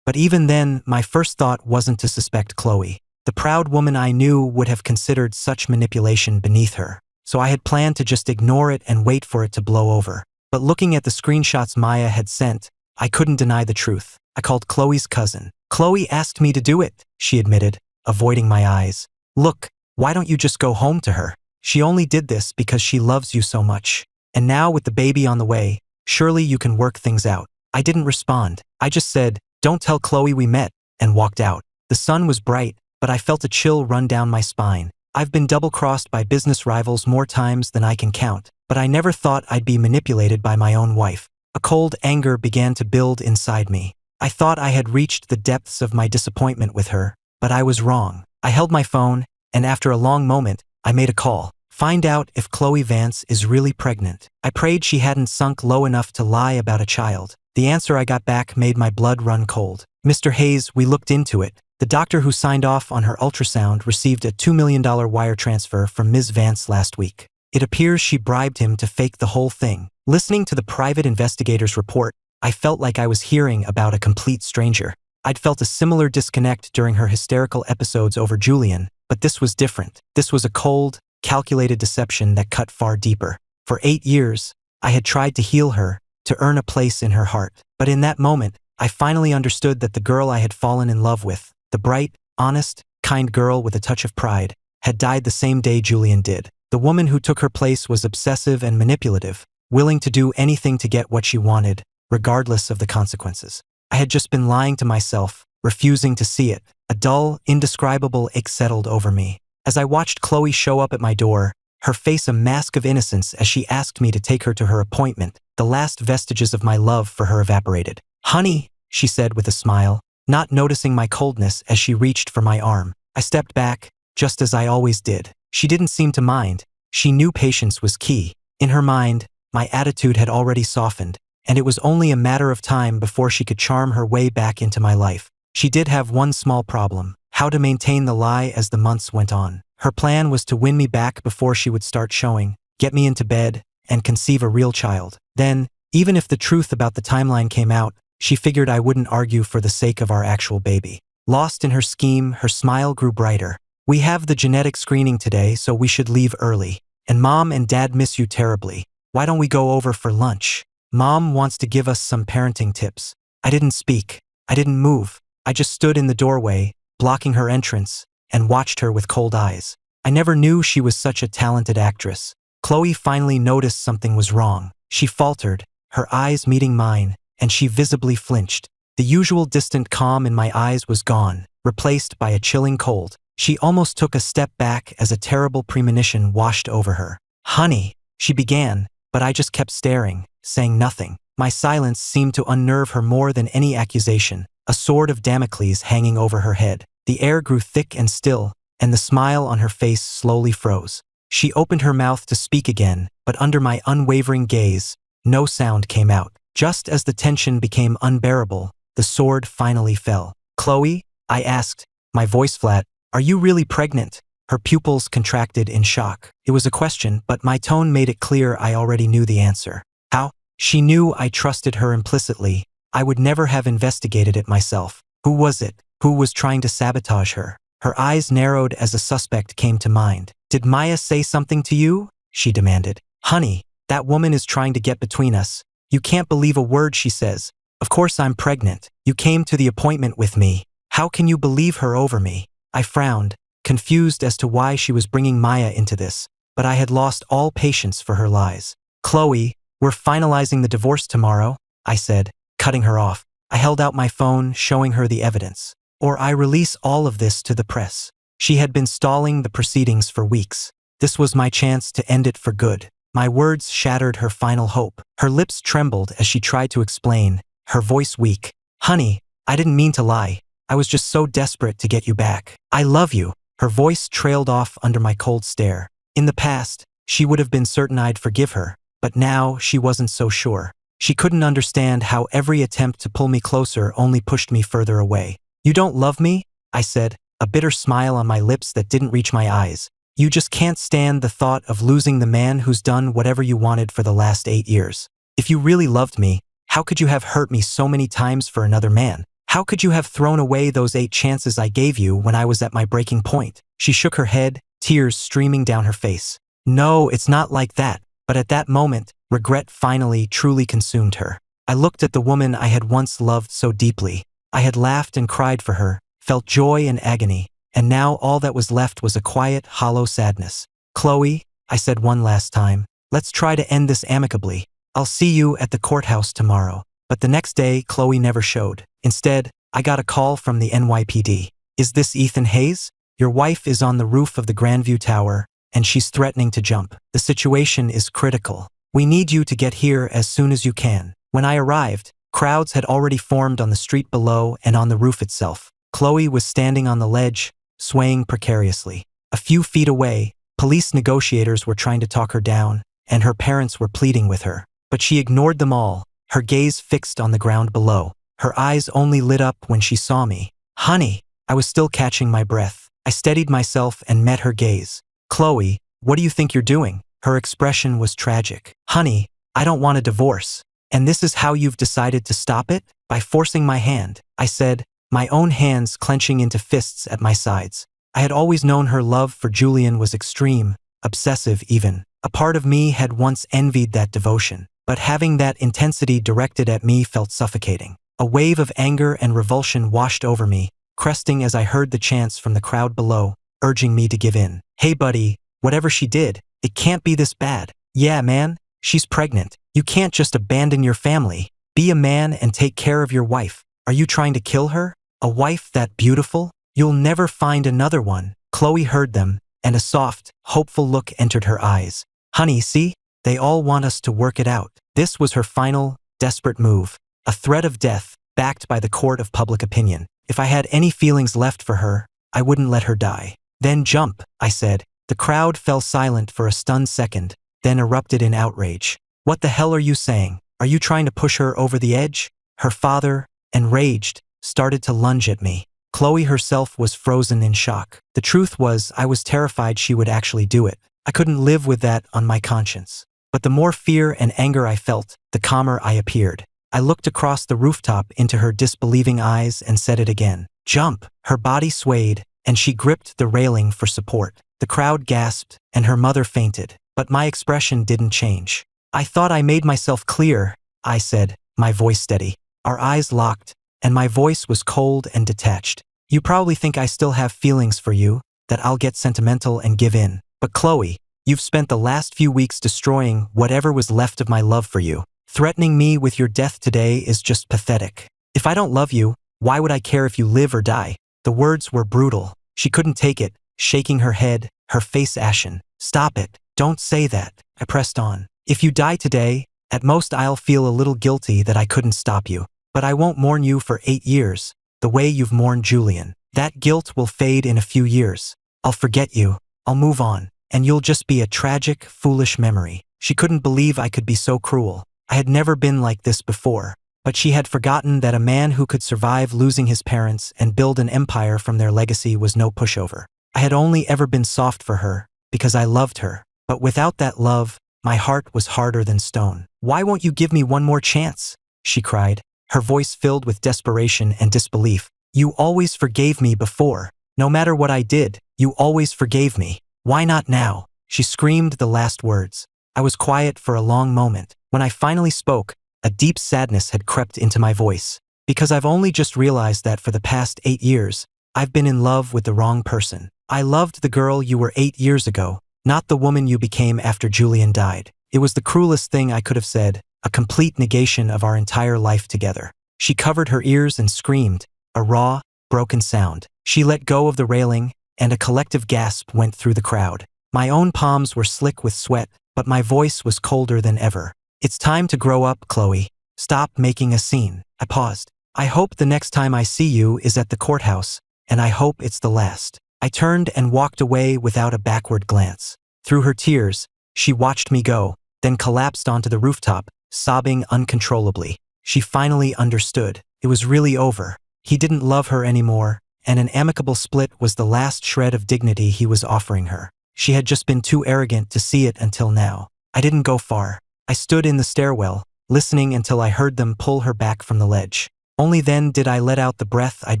But even then, my first thought wasn't to suspect Chloe. The proud woman I knew would have considered such manipulation beneath her. So I had planned to just ignore it and wait for it to blow over. But looking at the screenshots Maya had sent, I couldn't deny the truth. I called Chloe's cousin. "Chloe asked me to do it," she admitted, avoiding my eyes. "Look, why don't you just go home to her? She only did this because she loves you so much. And now with the baby on the way, surely you can work things out." I didn't respond. I just said, "Don't tell Chloe we met," and walked out. The sun was bright, but I felt a chill run down my spine. I've been double-crossed by business rivals more times than I can count, but I never thought I'd be manipulated by my own wife. A cold anger began to build inside me. I thought I had reached the depths of my disappointment with her, but I was wrong. I held my phone, and after a long moment, I made a call. Find out if Chloe Vance is really pregnant. I prayed she hadn't sunk low enough to lie about a child. The answer I got back made my blood run cold. "Mr. Hayes, we looked into it. The doctor who signed off on her ultrasound received a $2 million wire transfer from Ms. Vance last week. It appears she bribed him to fake the whole thing." Listening to the private investigator's report, I felt like I was hearing about a complete stranger. I'd felt a similar disconnect during her hysterical episodes over Julian, but this was different. This was a cold, calculated deception that cut far deeper. For 8 years, I had tried to heal her, to earn a place in her heart. But in that moment, I finally understood that the girl I had fallen in love with, the bright, honest, kind girl with a touch of pride, had died the same day Julian did. The woman who took her place was obsessive and manipulative, willing to do anything to get what she wanted, regardless of the consequences. I had just been lying to myself, refusing to see it. A dull, indescribable ache settled over me. As I watched Chloe show up at my door, her face a mask of innocence as she asked me to take her to her appointment, the last vestiges of my love for her evaporated. "Honey," she said with a smile, not noticing my coldness as she reached for my arm. I stepped back, just as I always did. She didn't seem to mind. She knew patience was key. In her mind, my attitude had already softened, and it was only a matter of time before she could charm her way back into my life. She did have one small problem: how to maintain the lie as the months went on. Her plan was to win me back before she would start showing, get me into bed, and conceive a real child. Then, even if the truth about the timeline came out, she figured I wouldn't argue for the sake of our actual baby. Lost in her scheme, her smile grew brighter. "We have the genetic screening today, so we should leave early. And Mom and Dad miss you terribly. Why don't we go over for lunch? Mom wants to give us some parenting tips." I didn't speak. I didn't move. I just stood in the doorway, blocking her entrance, and watched her with cold eyes. I never knew she was such a talented actress. Chloe finally noticed something was wrong. She faltered, her eyes meeting mine, and she visibly flinched. The usual distant calm in my eyes was gone, replaced by a chilling cold. She almost took a step back as a terrible premonition washed over her. "Honey," she began, but I just kept staring, saying nothing. My silence seemed to unnerve her more than any accusation, a sword of Damocles hanging over her head. The air grew thick and still, and the smile on her face slowly froze. She opened her mouth to speak again, but under my unwavering gaze, no sound came out. Just as the tension became unbearable, the sword finally fell. "Chloe?" I asked, my voice flat. "Are you really pregnant?" Her pupils contracted in shock. It was a question, but my tone made it clear I already knew the answer. "How?" She knew I trusted her implicitly. I would never have investigated it myself. Who was it? Who was trying to sabotage her? Her eyes narrowed as a suspect came to mind. "Did Maya say something to you?" she demanded. "Honey, that woman is trying to get between us. You can't believe a word she says. Of course I'm pregnant. You came to the appointment with me. How can you believe her over me?" I frowned, confused as to why she was bringing Maya into this, but I had lost all patience for her lies. "Chloe, we're finalizing the divorce tomorrow," I said, cutting her off. I held out my phone, showing her the evidence. "Or I release all of this to the press." She had been stalling the proceedings for weeks. This was my chance to end it for good. My words shattered her final hope. Her lips trembled as she tried to explain, her voice weak. "Honey, I didn't mean to lie. I was just so desperate to get you back. I love you." Her voice trailed off under my cold stare. In the past, she would have been certain I'd forgive her, but now she wasn't so sure. She couldn't understand how every attempt to pull me closer only pushed me further away. "You don't love me?" I said, a bitter smile on my lips that didn't reach my eyes. "You just can't stand the thought of losing the man who's done whatever you wanted for the last 8 years. If you really loved me, how could you have hurt me so many times for another man? How could you have thrown away those 8 chances I gave you when I was at my breaking point?" She shook her head, tears streaming down her face. "No, it's not like that." But at that moment, regret finally truly consumed her. I looked at the woman I had once loved so deeply. I had laughed and cried for her, felt joy and agony, and now all that was left was a quiet, hollow sadness. "Chloe," I said one last time, "let's try to end this amicably. I'll see you at the courthouse tomorrow." But the next day, Chloe never showed. Instead, I got a call from the NYPD. "Is this Ethan Hayes? Your wife is on the roof of the Grandview Tower, and she's threatening to jump. The situation is critical. We need you to get here as soon as you can." When I arrived, crowds had already formed on the street below and on the roof itself. Chloe was standing on the ledge, swaying precariously. A few feet away, police negotiators were trying to talk her down, and her parents were pleading with her. But she ignored them all, her gaze fixed on the ground below. Her eyes only lit up when she saw me. "Honey," I was still catching my breath. I steadied myself and met her gaze. "Chloe, what do you think you're doing?" Her expression was tragic. "Honey, I don't want a divorce. And this is how you've decided to stop it? By forcing my hand," I said, my own hands clenching into fists at my sides. I had always known her love for Julian was extreme, obsessive even. A part of me had once envied that devotion, but having that intensity directed at me felt suffocating. A wave of anger and revulsion washed over me, cresting as I heard the chants from the crowd below, urging me to give in. "Hey buddy, whatever she did, it can't be this bad. Yeah man, she's pregnant. You can't just abandon your family. Be a man and take care of your wife. Are you trying to kill her? A wife that beautiful? You'll never find another one." Chloe heard them, and a soft, hopeful look entered her eyes. "Honey, see? They all want us to work it out." This was her final, desperate move. A threat of death, backed by the court of public opinion. If I had any feelings left for her, I wouldn't let her die. "Then jump," I said. The crowd fell silent for a stunned second, then erupted in outrage. "What the hell are you saying? Are you trying to push her over the edge?" Her father, enraged, started to lunge at me. Chloe herself was frozen in shock. The truth was, I was terrified she would actually do it. I couldn't live with that on my conscience. But the more fear and anger I felt, the calmer I appeared. I looked across the rooftop into her disbelieving eyes and said it again. "Jump!" Her body swayed, and she gripped the railing for support. The crowd gasped, and her mother fainted. But my expression didn't change. "I thought I made myself clear," I said, my voice steady. Our eyes locked, and my voice was cold and detached. "You probably think I still have feelings for you, that I'll get sentimental and give in. But Chloe, You've spent the last few weeks destroying whatever was left of my love for you. Threatening me with your death today is just pathetic. If I don't love you, why would I care if you live or die? The words were brutal. She couldn't take it, shaking her head, her face ashen. Stop it. Don't say that. I pressed on. If you die today, at most I'll feel a little guilty that I couldn't stop you. But I won't mourn you for 8 years, the way you've mourned Julian. That guilt will fade in a few years. I'll forget you. I'll move on. And you'll just be a tragic, foolish memory. She couldn't believe I could be so cruel. I had never been like this before. But she had forgotten that a man who could survive losing his parents and build an empire from their legacy was no pushover. I had only ever been soft for her, because I loved her. But without that love, my heart was harder than stone. Why won't you give me one more chance? She cried, her voice filled with desperation and disbelief. You always forgave me before. No matter what I did, you always forgave me. Why not now? She screamed the last words. I was quiet for a long moment. When I finally spoke, a deep sadness had crept into my voice. Because I've only just realized that for the past 8 years, I've been in love with the wrong person. I loved the girl you were 8 years ago, not the woman you became after Julian died. It was the cruelest thing I could have said, a complete negation of our entire life together. She covered her ears and screamed, a raw, broken sound. She let go of the railing, and a collective gasp went through the crowd. My own palms were slick with sweat, but my voice was colder than ever. It's time to grow up, Chloe. Stop making a scene. I paused. I hope the next time I see you is at the courthouse, and I hope it's the last. I turned and walked away without a backward glance. Through her tears, she watched me go, then collapsed onto the rooftop, sobbing uncontrollably. She finally understood. It was really over. He didn't love her anymore, and an amicable split was the last shred of dignity he was offering her. She had just been too arrogant to see it until now. I didn't go far. I stood in the stairwell, listening until I heard them pull her back from the ledge. Only then did I let out the breath I'd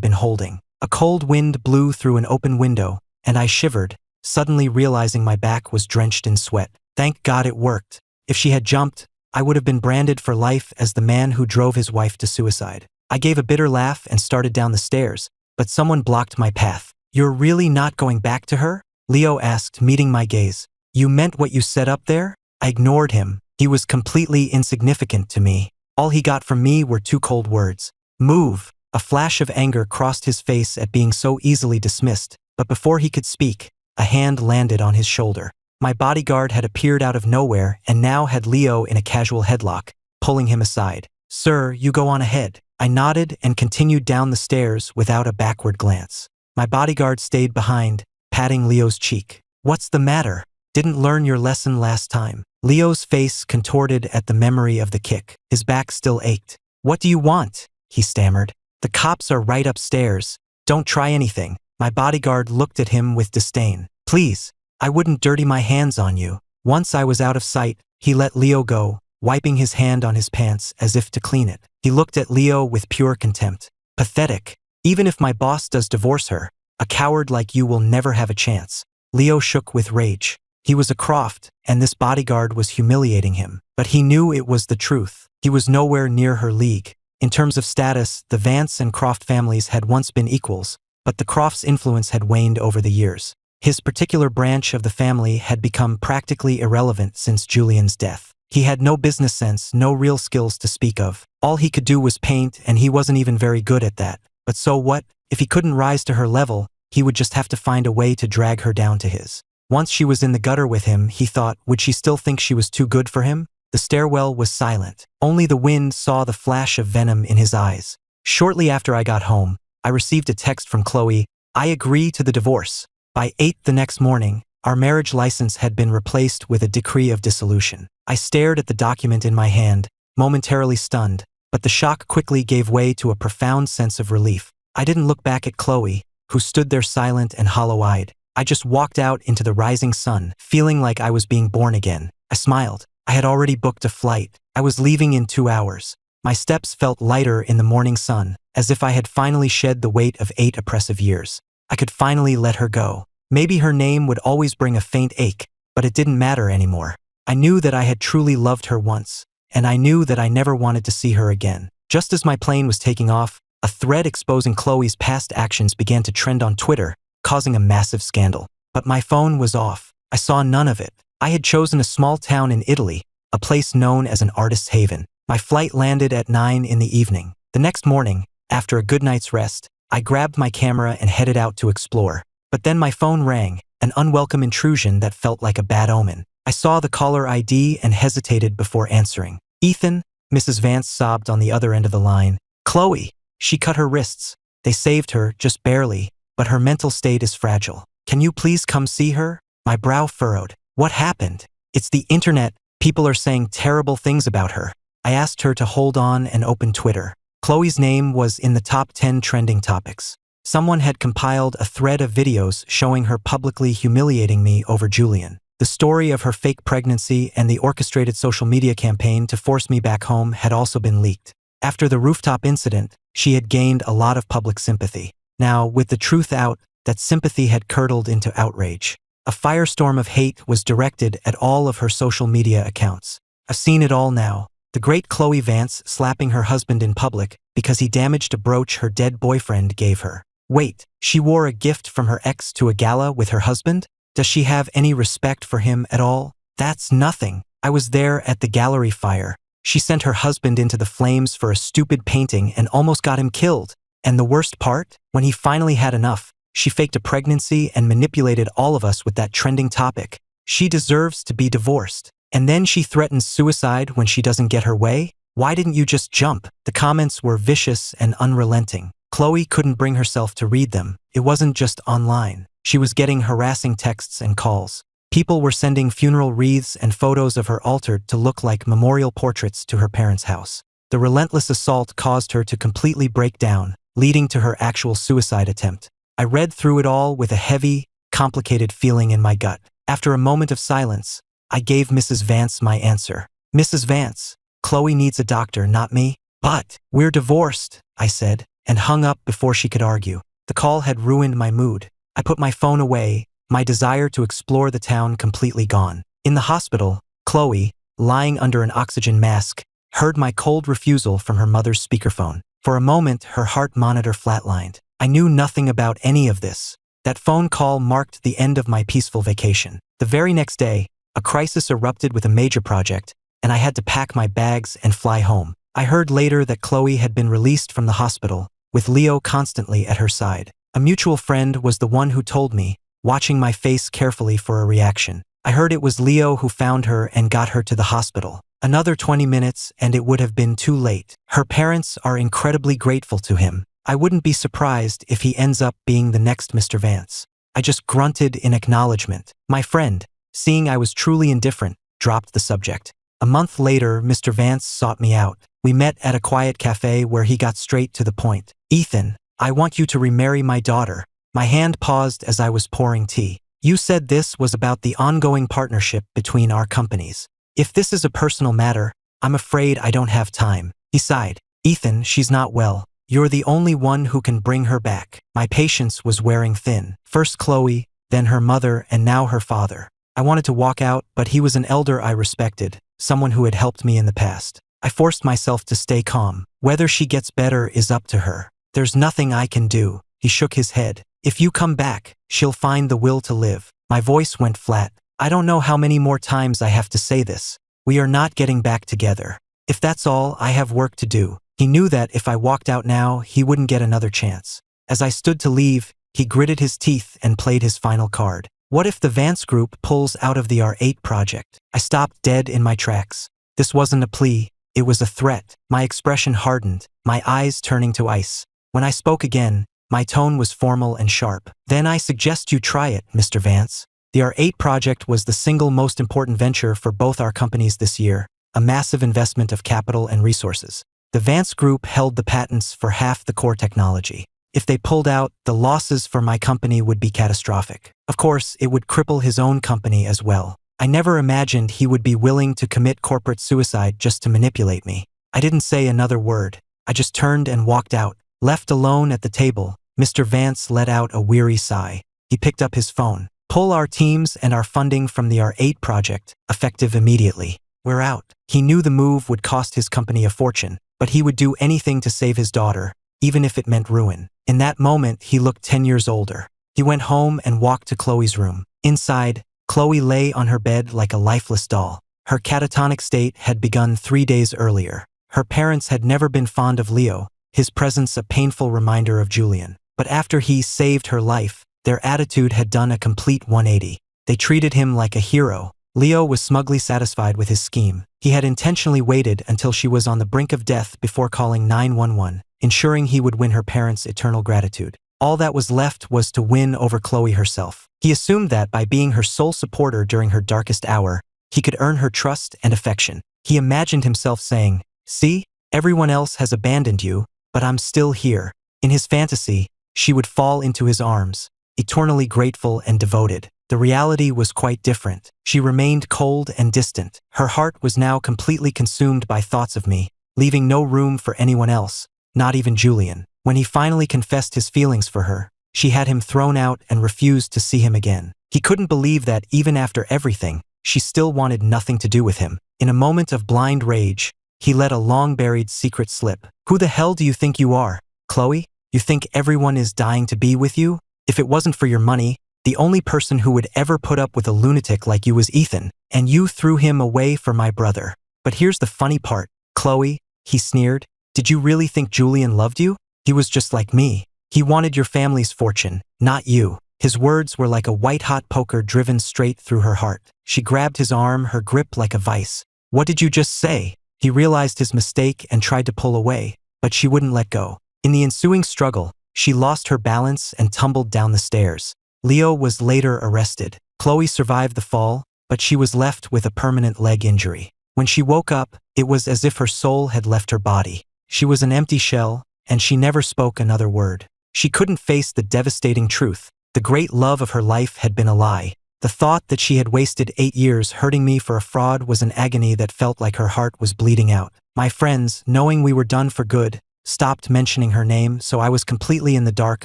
been holding. A cold wind blew through an open window, and I shivered, suddenly realizing my back was drenched in sweat. Thank God it worked. If she had jumped, I would have been branded for life as the man who drove his wife to suicide. I gave a bitter laugh and started down the stairs, but someone blocked my path. You're really not going back to her? Leo asked, meeting my gaze. You meant what you said up there? I ignored him. He was completely insignificant to me. All he got from me were 2 cold words. Move. A flash of anger crossed his face at being so easily dismissed, but before he could speak, a hand landed on his shoulder. My bodyguard had appeared out of nowhere and now had Leo in a casual headlock, pulling him aside. Sir, you go on ahead. I nodded and continued down the stairs without a backward glance. My bodyguard stayed behind, patting Leo's cheek. What's the matter? Didn't learn your lesson last time. Leo's face contorted at the memory of the kick. His back still ached. What do you want? He stammered. The cops are right upstairs. Don't try anything. My bodyguard looked at him with disdain. Please, I wouldn't dirty my hands on you. Once I was out of sight, he let Leo go, wiping his hand on his pants as if to clean it. He looked at Leo with pure contempt. Pathetic. Even if my boss does divorce her, a coward like you will never have a chance. Leo shook with rage. He was a Croft, and this bodyguard was humiliating him. But he knew it was the truth. He was nowhere near her league. In terms of status, the Vance and Croft families had once been equals, but the Crofts' influence had waned over the years. His particular branch of the family had become practically irrelevant since Julian's death. He had no business sense, no real skills to speak of. All he could do was paint, and he wasn't even very good at that. But so what? If he couldn't rise to her level, he would just have to find a way to drag her down to his. Once she was in the gutter with him, he thought, would she still think she was too good for him? The stairwell was silent. Only the wind saw the flash of venom in his eyes. Shortly after I got home, I received a text from Chloe. I agree to the divorce. By 8 the next morning, our marriage license had been replaced with a decree of dissolution. I stared at the document in my hand, momentarily stunned, but the shock quickly gave way to a profound sense of relief. I didn't look back at Chloe, who stood there silent and hollow-eyed. I just walked out into the rising sun, feeling like I was being born again. I smiled. I had already booked a flight. I was leaving in 2 hours. My steps felt lighter in the morning sun, as if I had finally shed the weight of 8 oppressive years. I could finally let her go. Maybe her name would always bring a faint ache, but it didn't matter anymore. I knew that I had truly loved her once, and I knew that I never wanted to see her again. Just as my plane was taking off, a thread exposing Chloe's past actions began to trend on Twitter, causing a massive scandal. But my phone was off. I saw none of it. I had chosen a small town in Italy, a place known as an artist's haven. My flight landed at 9 in the evening. The next morning, after a good night's rest, I grabbed my camera and headed out to explore. But then my phone rang, an unwelcome intrusion that felt like a bad omen. I saw the caller ID and hesitated before answering. "Ethan," Mrs. Vance sobbed on the other end of the line. "Chloe." She cut her wrists. They saved her, just barely, but her mental state is fragile. "Can you please come see her?" My brow furrowed. "What happened?" "It's the internet. People are saying terrible things about her." I asked her to hold on and open Twitter. Chloe's name was in the top 10 trending topics. Someone had compiled a thread of videos showing her publicly humiliating me over Julian. The story of her fake pregnancy and the orchestrated social media campaign to force me back home had also been leaked. After the rooftop incident, she had gained a lot of public sympathy. Now, with the truth out, that sympathy had curdled into outrage. A firestorm of hate was directed at all of her social media accounts. I've seen it all now. The great Chloe Vance slapping her husband in public because he damaged a brooch her dead boyfriend gave her. Wait, she wore a gift from her ex to a gala with her husband? Does she have any respect for him at all? That's nothing. I was there at the gallery fire. She sent her husband into the flames for a stupid painting and almost got him killed. And the worst part? When he finally had enough, she faked a pregnancy and manipulated all of us with that trending topic. She deserves to be divorced. And then she threatens suicide when she doesn't get her way? Why didn't you just jump? The comments were vicious and unrelenting. Chloe couldn't bring herself to read them. It wasn't just online. She was getting harassing texts and calls. People were sending funeral wreaths and photos of her altered to look like memorial portraits to her parents' house. The relentless assault caused her to completely break down, leading to her actual suicide attempt. I read through it all with a heavy, complicated feeling in my gut. After a moment of silence, I gave Mrs. Vance my answer. "Mrs. Vance, Chloe needs a doctor, not me." "But we're divorced," I said, and hung up before she could argue. The call had ruined my mood. I put my phone away, my desire to explore the town completely gone. In the hospital, Chloe, lying under an oxygen mask, heard my cold refusal from her mother's speakerphone. For a moment, her heart monitor flatlined. I knew nothing about any of this. That phone call marked the end of my peaceful vacation. The very next day, a crisis erupted with a major project, and I had to pack my bags and fly home. I heard later that Chloe had been released from the hospital, with Leo constantly at her side. A mutual friend was the one who told me, watching my face carefully for a reaction. I heard it was Leo who found her and got her to the hospital. Another 20 minutes and it would have been too late. Her parents are incredibly grateful to him. I wouldn't be surprised if he ends up being the next Mr. Vance. I just grunted in acknowledgement. My friend, seeing I was truly indifferent, dropped the subject. A month later, Mr. Vance sought me out. We met at a quiet cafe where he got straight to the point. "Ethan, I want you to remarry my daughter." My hand paused as I was pouring tea. "You said this was about the ongoing partnership between our companies. If this is a personal matter, I'm afraid I don't have time." He sighed. "Ethan, she's not well. You're the only one who can bring her back." My patience was wearing thin. First Chloe, then her mother, and now her father. I wanted to walk out, but he was an elder I respected, someone who had helped me in the past. I forced myself to stay calm. "Whether she gets better is up to her. There's nothing I can do." He shook his head. "If you come back, she'll find the will to live." My voice went flat. "I don't know how many more times I have to say this. We are not getting back together. If that's all, I have work to do." He knew that if I walked out now, he wouldn't get another chance. As I stood to leave, he gritted his teeth and played his final card. What if the Vance Group pulls out of the R8 project? I stopped dead in my tracks. This wasn't a plea, it was a threat. My expression hardened, my eyes turning to ice. When I spoke again, my tone was formal and sharp. "Then I suggest you try it, Mr. Vance." The R8 project was the single most important venture for both our companies this year, a massive investment of capital and resources. The Vance Group held the patents for half the core technology. If they pulled out, the losses for my company would be catastrophic. Of course, it would cripple his own company as well. I never imagined he would be willing to commit corporate suicide just to manipulate me. I didn't say another word. I just turned and walked out. Left alone at the table, Mr. Vance let out a weary sigh. He picked up his phone. "Pull our teams and our funding from the R8 project, effective immediately. We're out." He knew the move would cost his company a fortune, but he would do anything to save his daughter, even if it meant ruin. In that moment, he looked 10 years older. He went home and walked to Chloe's room. Inside, Chloe lay on her bed like a lifeless doll. Her catatonic state had begun 3 days earlier. Her parents had never been fond of Leo, his presence a painful reminder of Julian. But after he saved her life, their attitude had done a complete 180. They treated him like a hero. Leo was smugly satisfied with his scheme. He had intentionally waited until she was on the brink of death before calling 911, ensuring he would win her parents' eternal gratitude. All that was left was to win over Chloe herself. He assumed that by being her sole supporter during her darkest hour, he could earn her trust and affection. He imagined himself saying, "See, everyone else has abandoned you, but I'm still here." In his fantasy, she would fall into his arms, eternally grateful and devoted. The reality was quite different. She remained cold and distant. Her heart was now completely consumed by thoughts of me, leaving no room for anyone else, not even Julian. When he finally confessed his feelings for her, she had him thrown out and refused to see him again. He couldn't believe that even after everything, she still wanted nothing to do with him. In a moment of blind rage, he let a long-buried secret slip. "Who the hell do you think you are, Chloe? You think everyone is dying to be with you? If it wasn't for your money, the only person who would ever put up with a lunatic like you was Ethan, and you threw him away for my brother. But here's the funny part, Chloe," he sneered. "Did you really think Julian loved you? He was just like me. He wanted your family's fortune, not you." His words were like a white-hot poker driven straight through her heart. She grabbed his arm, her grip like a vice. "What did you just say?" He realized his mistake and tried to pull away, but she wouldn't let go. In the ensuing struggle, she lost her balance and tumbled down the stairs. Leo was later arrested. Chloe survived the fall, but she was left with a permanent leg injury. When she woke up, it was as if her soul had left her body. She was an empty shell, and she never spoke another word. She couldn't face the devastating truth. The great love of her life had been a lie. The thought that she had wasted 8 years hurting me for a fraud was an agony that felt like her heart was bleeding out. My friends, knowing we were done for good, stopped mentioning her name, so I was completely in the dark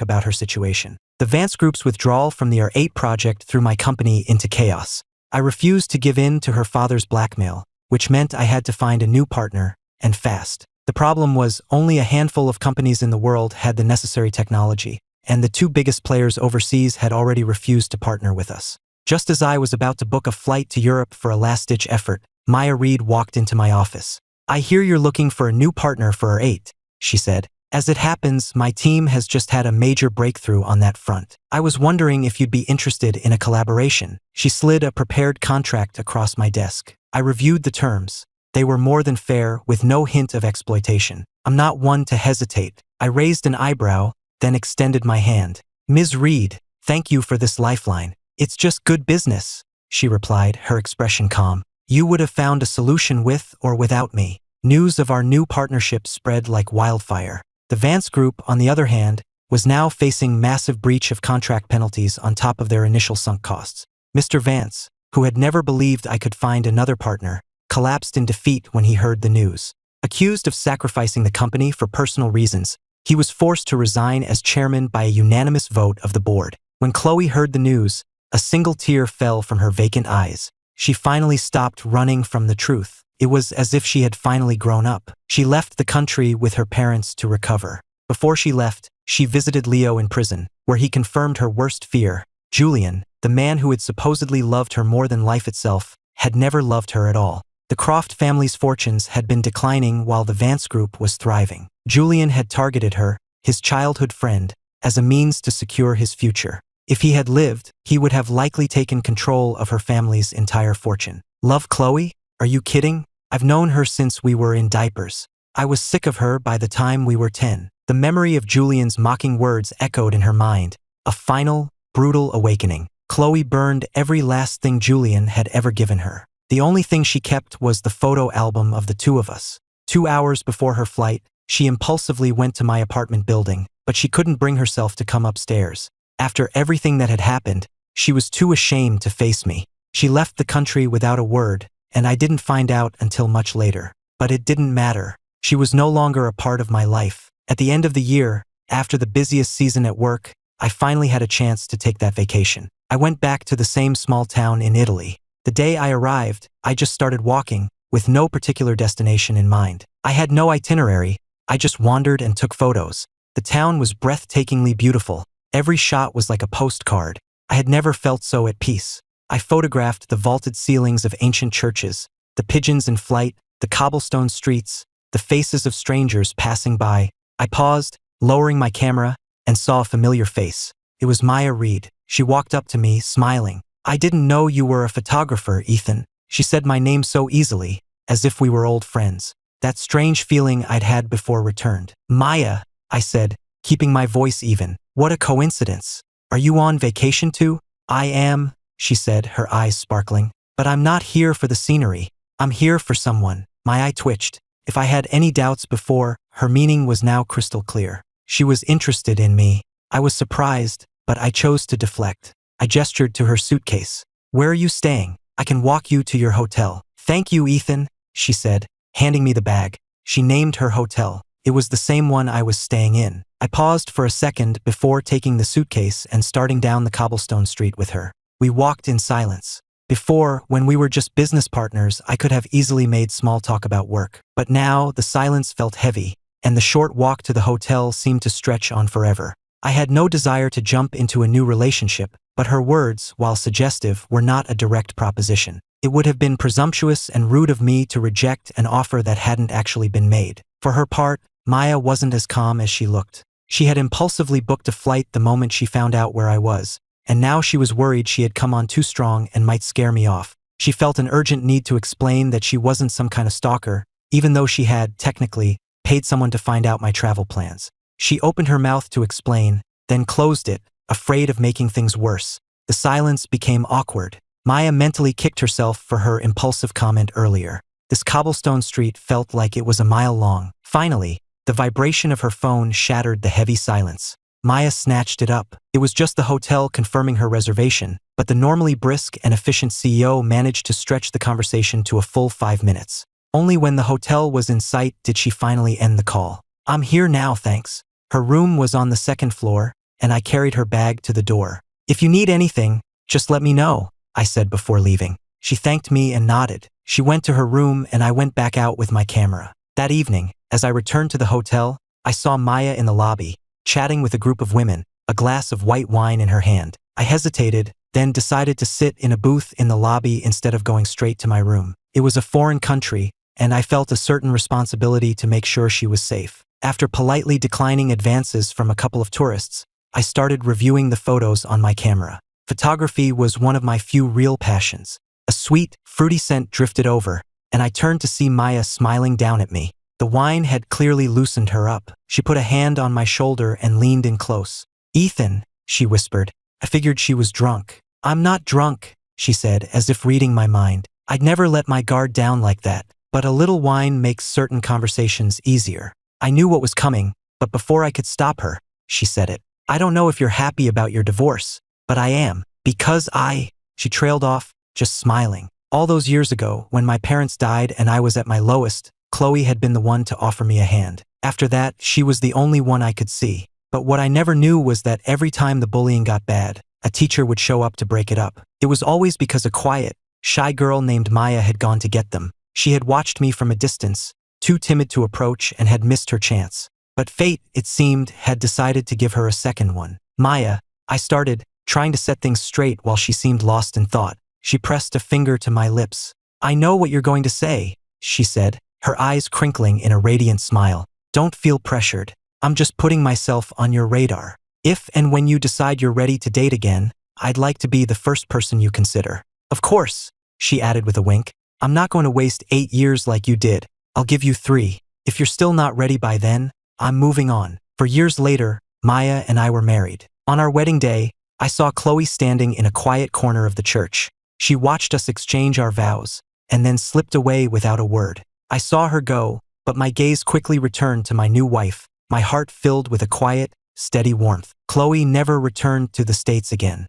about her situation. The Vance Group's withdrawal from the R8 project threw my company into chaos. I refused to give in to her father's blackmail, which meant I had to find a new partner, and fast. The problem was only a handful of companies in the world had the necessary technology, and the 2 biggest players overseas had already refused to partner with us. Just as I was about to book a flight to Europe for a last-ditch effort, Maya Reed walked into my office. "I hear you're looking for a new partner for R8, she said. "As it happens, my team has just had a major breakthrough on that front. I was wondering if you'd be interested in a collaboration." She slid a prepared contract across my desk. I reviewed the terms. They were more than fair, with no hint of exploitation. I'm not one to hesitate. I raised an eyebrow, then extended my hand. "Ms. Reed, thank you for this lifeline. It's just good business," she replied, her expression calm. "You would have found a solution with or without me." News of our new partnership spread like wildfire. The Vance Group, on the other hand, was now facing massive breach of contract penalties on top of their initial sunk costs. Mr. Vance, who had never believed I could find another partner, collapsed in defeat when he heard the news. Accused of sacrificing the company for personal reasons, he was forced to resign as chairman by a unanimous vote of the board. When Chloe heard the news, a single tear fell from her vacant eyes. She finally stopped running from the truth. It was as if she had finally grown up. She left the country with her parents to recover. Before she left, she visited Leo in prison, where he confirmed her worst fear. Julian, the man who had supposedly loved her more than life itself, had never loved her at all. The Croft family's fortunes had been declining while the Vance Group was thriving. Julian had targeted her, his childhood friend, as a means to secure his future. If he had lived, he would have likely taken control of her family's entire fortune. Love Chloe? Are you kidding? I've known her since we were in diapers. I was sick of her by the time we were 10. The memory of Julian's mocking words echoed in her mind. A final, brutal awakening. Chloe burned every last thing Julian had ever given her. The only thing she kept was the photo album of the 2 of us. 2 hours before her flight, she impulsively went to my apartment building, but she couldn't bring herself to come upstairs. After everything that had happened, she was too ashamed to face me. She left the country without a word, and I didn't find out until much later. But it didn't matter. She was no longer a part of my life. At the end of the year, after the busiest season at work, I finally had a chance to take that vacation. I went back to the same small town in Italy. The day I arrived, I just started walking, with no particular destination in mind. I had no itinerary. I just wandered and took photos. The town was breathtakingly beautiful. Every shot was like a postcard. I had never felt so at peace. I photographed the vaulted ceilings of ancient churches, the pigeons in flight, the cobblestone streets, the faces of strangers passing by. I paused, lowering my camera, and saw a familiar face. It was Maya Reed. She walked up to me, smiling. "I didn't know you were a photographer, Ethan." She said my name so easily, as if we were old friends. That strange feeling I'd had before returned. "Maya," I said, keeping my voice even. "What a coincidence. Are you on vacation too?" "I am," she said, her eyes sparkling. "But I'm not here for the scenery. I'm here for someone." My eye twitched. If I had any doubts before, her meaning was now crystal clear. She was interested in me. I was surprised, but I chose to deflect. I gestured to her suitcase. "Where are you staying? I can walk you to your hotel." "Thank you, Ethan," she said, handing me the bag. She named her hotel. It was the same one I was staying in. I paused for a second before taking the suitcase and starting down the cobblestone street with her. We walked in silence. Before, when we were just business partners, I could have easily made small talk about work. But now, the silence felt heavy, and the short walk to the hotel seemed to stretch on forever. I had no desire to jump into a new relationship, but her words, while suggestive, were not a direct proposition. It would have been presumptuous and rude of me to reject an offer that hadn't actually been made. For her part, Maya wasn't as calm as she looked. She had impulsively booked a flight the moment she found out where I was, and now she was worried she had come on too strong and might scare me off. She felt an urgent need to explain that she wasn't some kind of stalker, even though she had, technically, paid someone to find out my travel plans. She opened her mouth to explain, then closed it, afraid of making things worse. The silence became awkward. Maya mentally kicked herself for her impulsive comment earlier. This cobblestone street felt like it was a mile long. Finally, the vibration of her phone shattered the heavy silence. Maya snatched it up. It was just the hotel confirming her reservation, but the normally brisk and efficient CEO managed to stretch the conversation to a full 5 minutes. Only when the hotel was in sight did she finally end the call. "I'm here now, thanks." Her room was on the second floor, and I carried her bag to the door. "If you need anything, just let me know," I said before leaving. She thanked me and nodded. She went to her room and I went back out with my camera. That evening, as I returned to the hotel, I saw Maya in the lobby, chatting with a group of women, a glass of white wine in her hand. I hesitated, then decided to sit in a booth in the lobby instead of going straight to my room. It was a foreign country, and I felt a certain responsibility to make sure she was safe. After politely declining advances from a couple of tourists, I started reviewing the photos on my camera. Photography was one of my few real passions. A sweet, fruity scent drifted over, and I turned to see Maya smiling down at me. The wine had clearly loosened her up. She put a hand on my shoulder and leaned in close. "Ethan," she whispered. I figured she was drunk. "I'm not drunk," she said, as if reading my mind. I'd never let my guard down like that, but a little wine makes certain conversations easier. I knew what was coming, but before I could stop her, she said it. "I don't know if you're happy about your divorce, but I am. Because She trailed off, just smiling. All those years ago, when my parents died and I was at my lowest, Chloe had been the one to offer me a hand. After that, she was the only one I could see. But what I never knew was that every time the bullying got bad, a teacher would show up to break it up. It was always because a quiet, shy girl named Maya had gone to get them. She had watched me from a distance, too timid to approach, and had missed her chance. But fate, it seemed, had decided to give her a second one. "Maya," I started, trying to set things straight while she seemed lost in thought. She pressed a finger to my lips. "I know what you're going to say," she said, her eyes crinkling in a radiant smile. "Don't feel pressured. I'm just putting myself on your radar. If and when you decide you're ready to date again, I'd like to be the first person you consider." "Of course," she added with a wink. "I'm not going to waste 8 years like you did. I'll give you 3. If you're still not ready by then, I'm moving on." For years later, Maya and I were married. On our wedding day, I saw Chloe standing in a quiet corner of the church. She watched us exchange our vows, and then slipped away without a word. I saw her go, but my gaze quickly returned to my new wife, my heart filled with a quiet, steady warmth. Chloe never returned to the States again.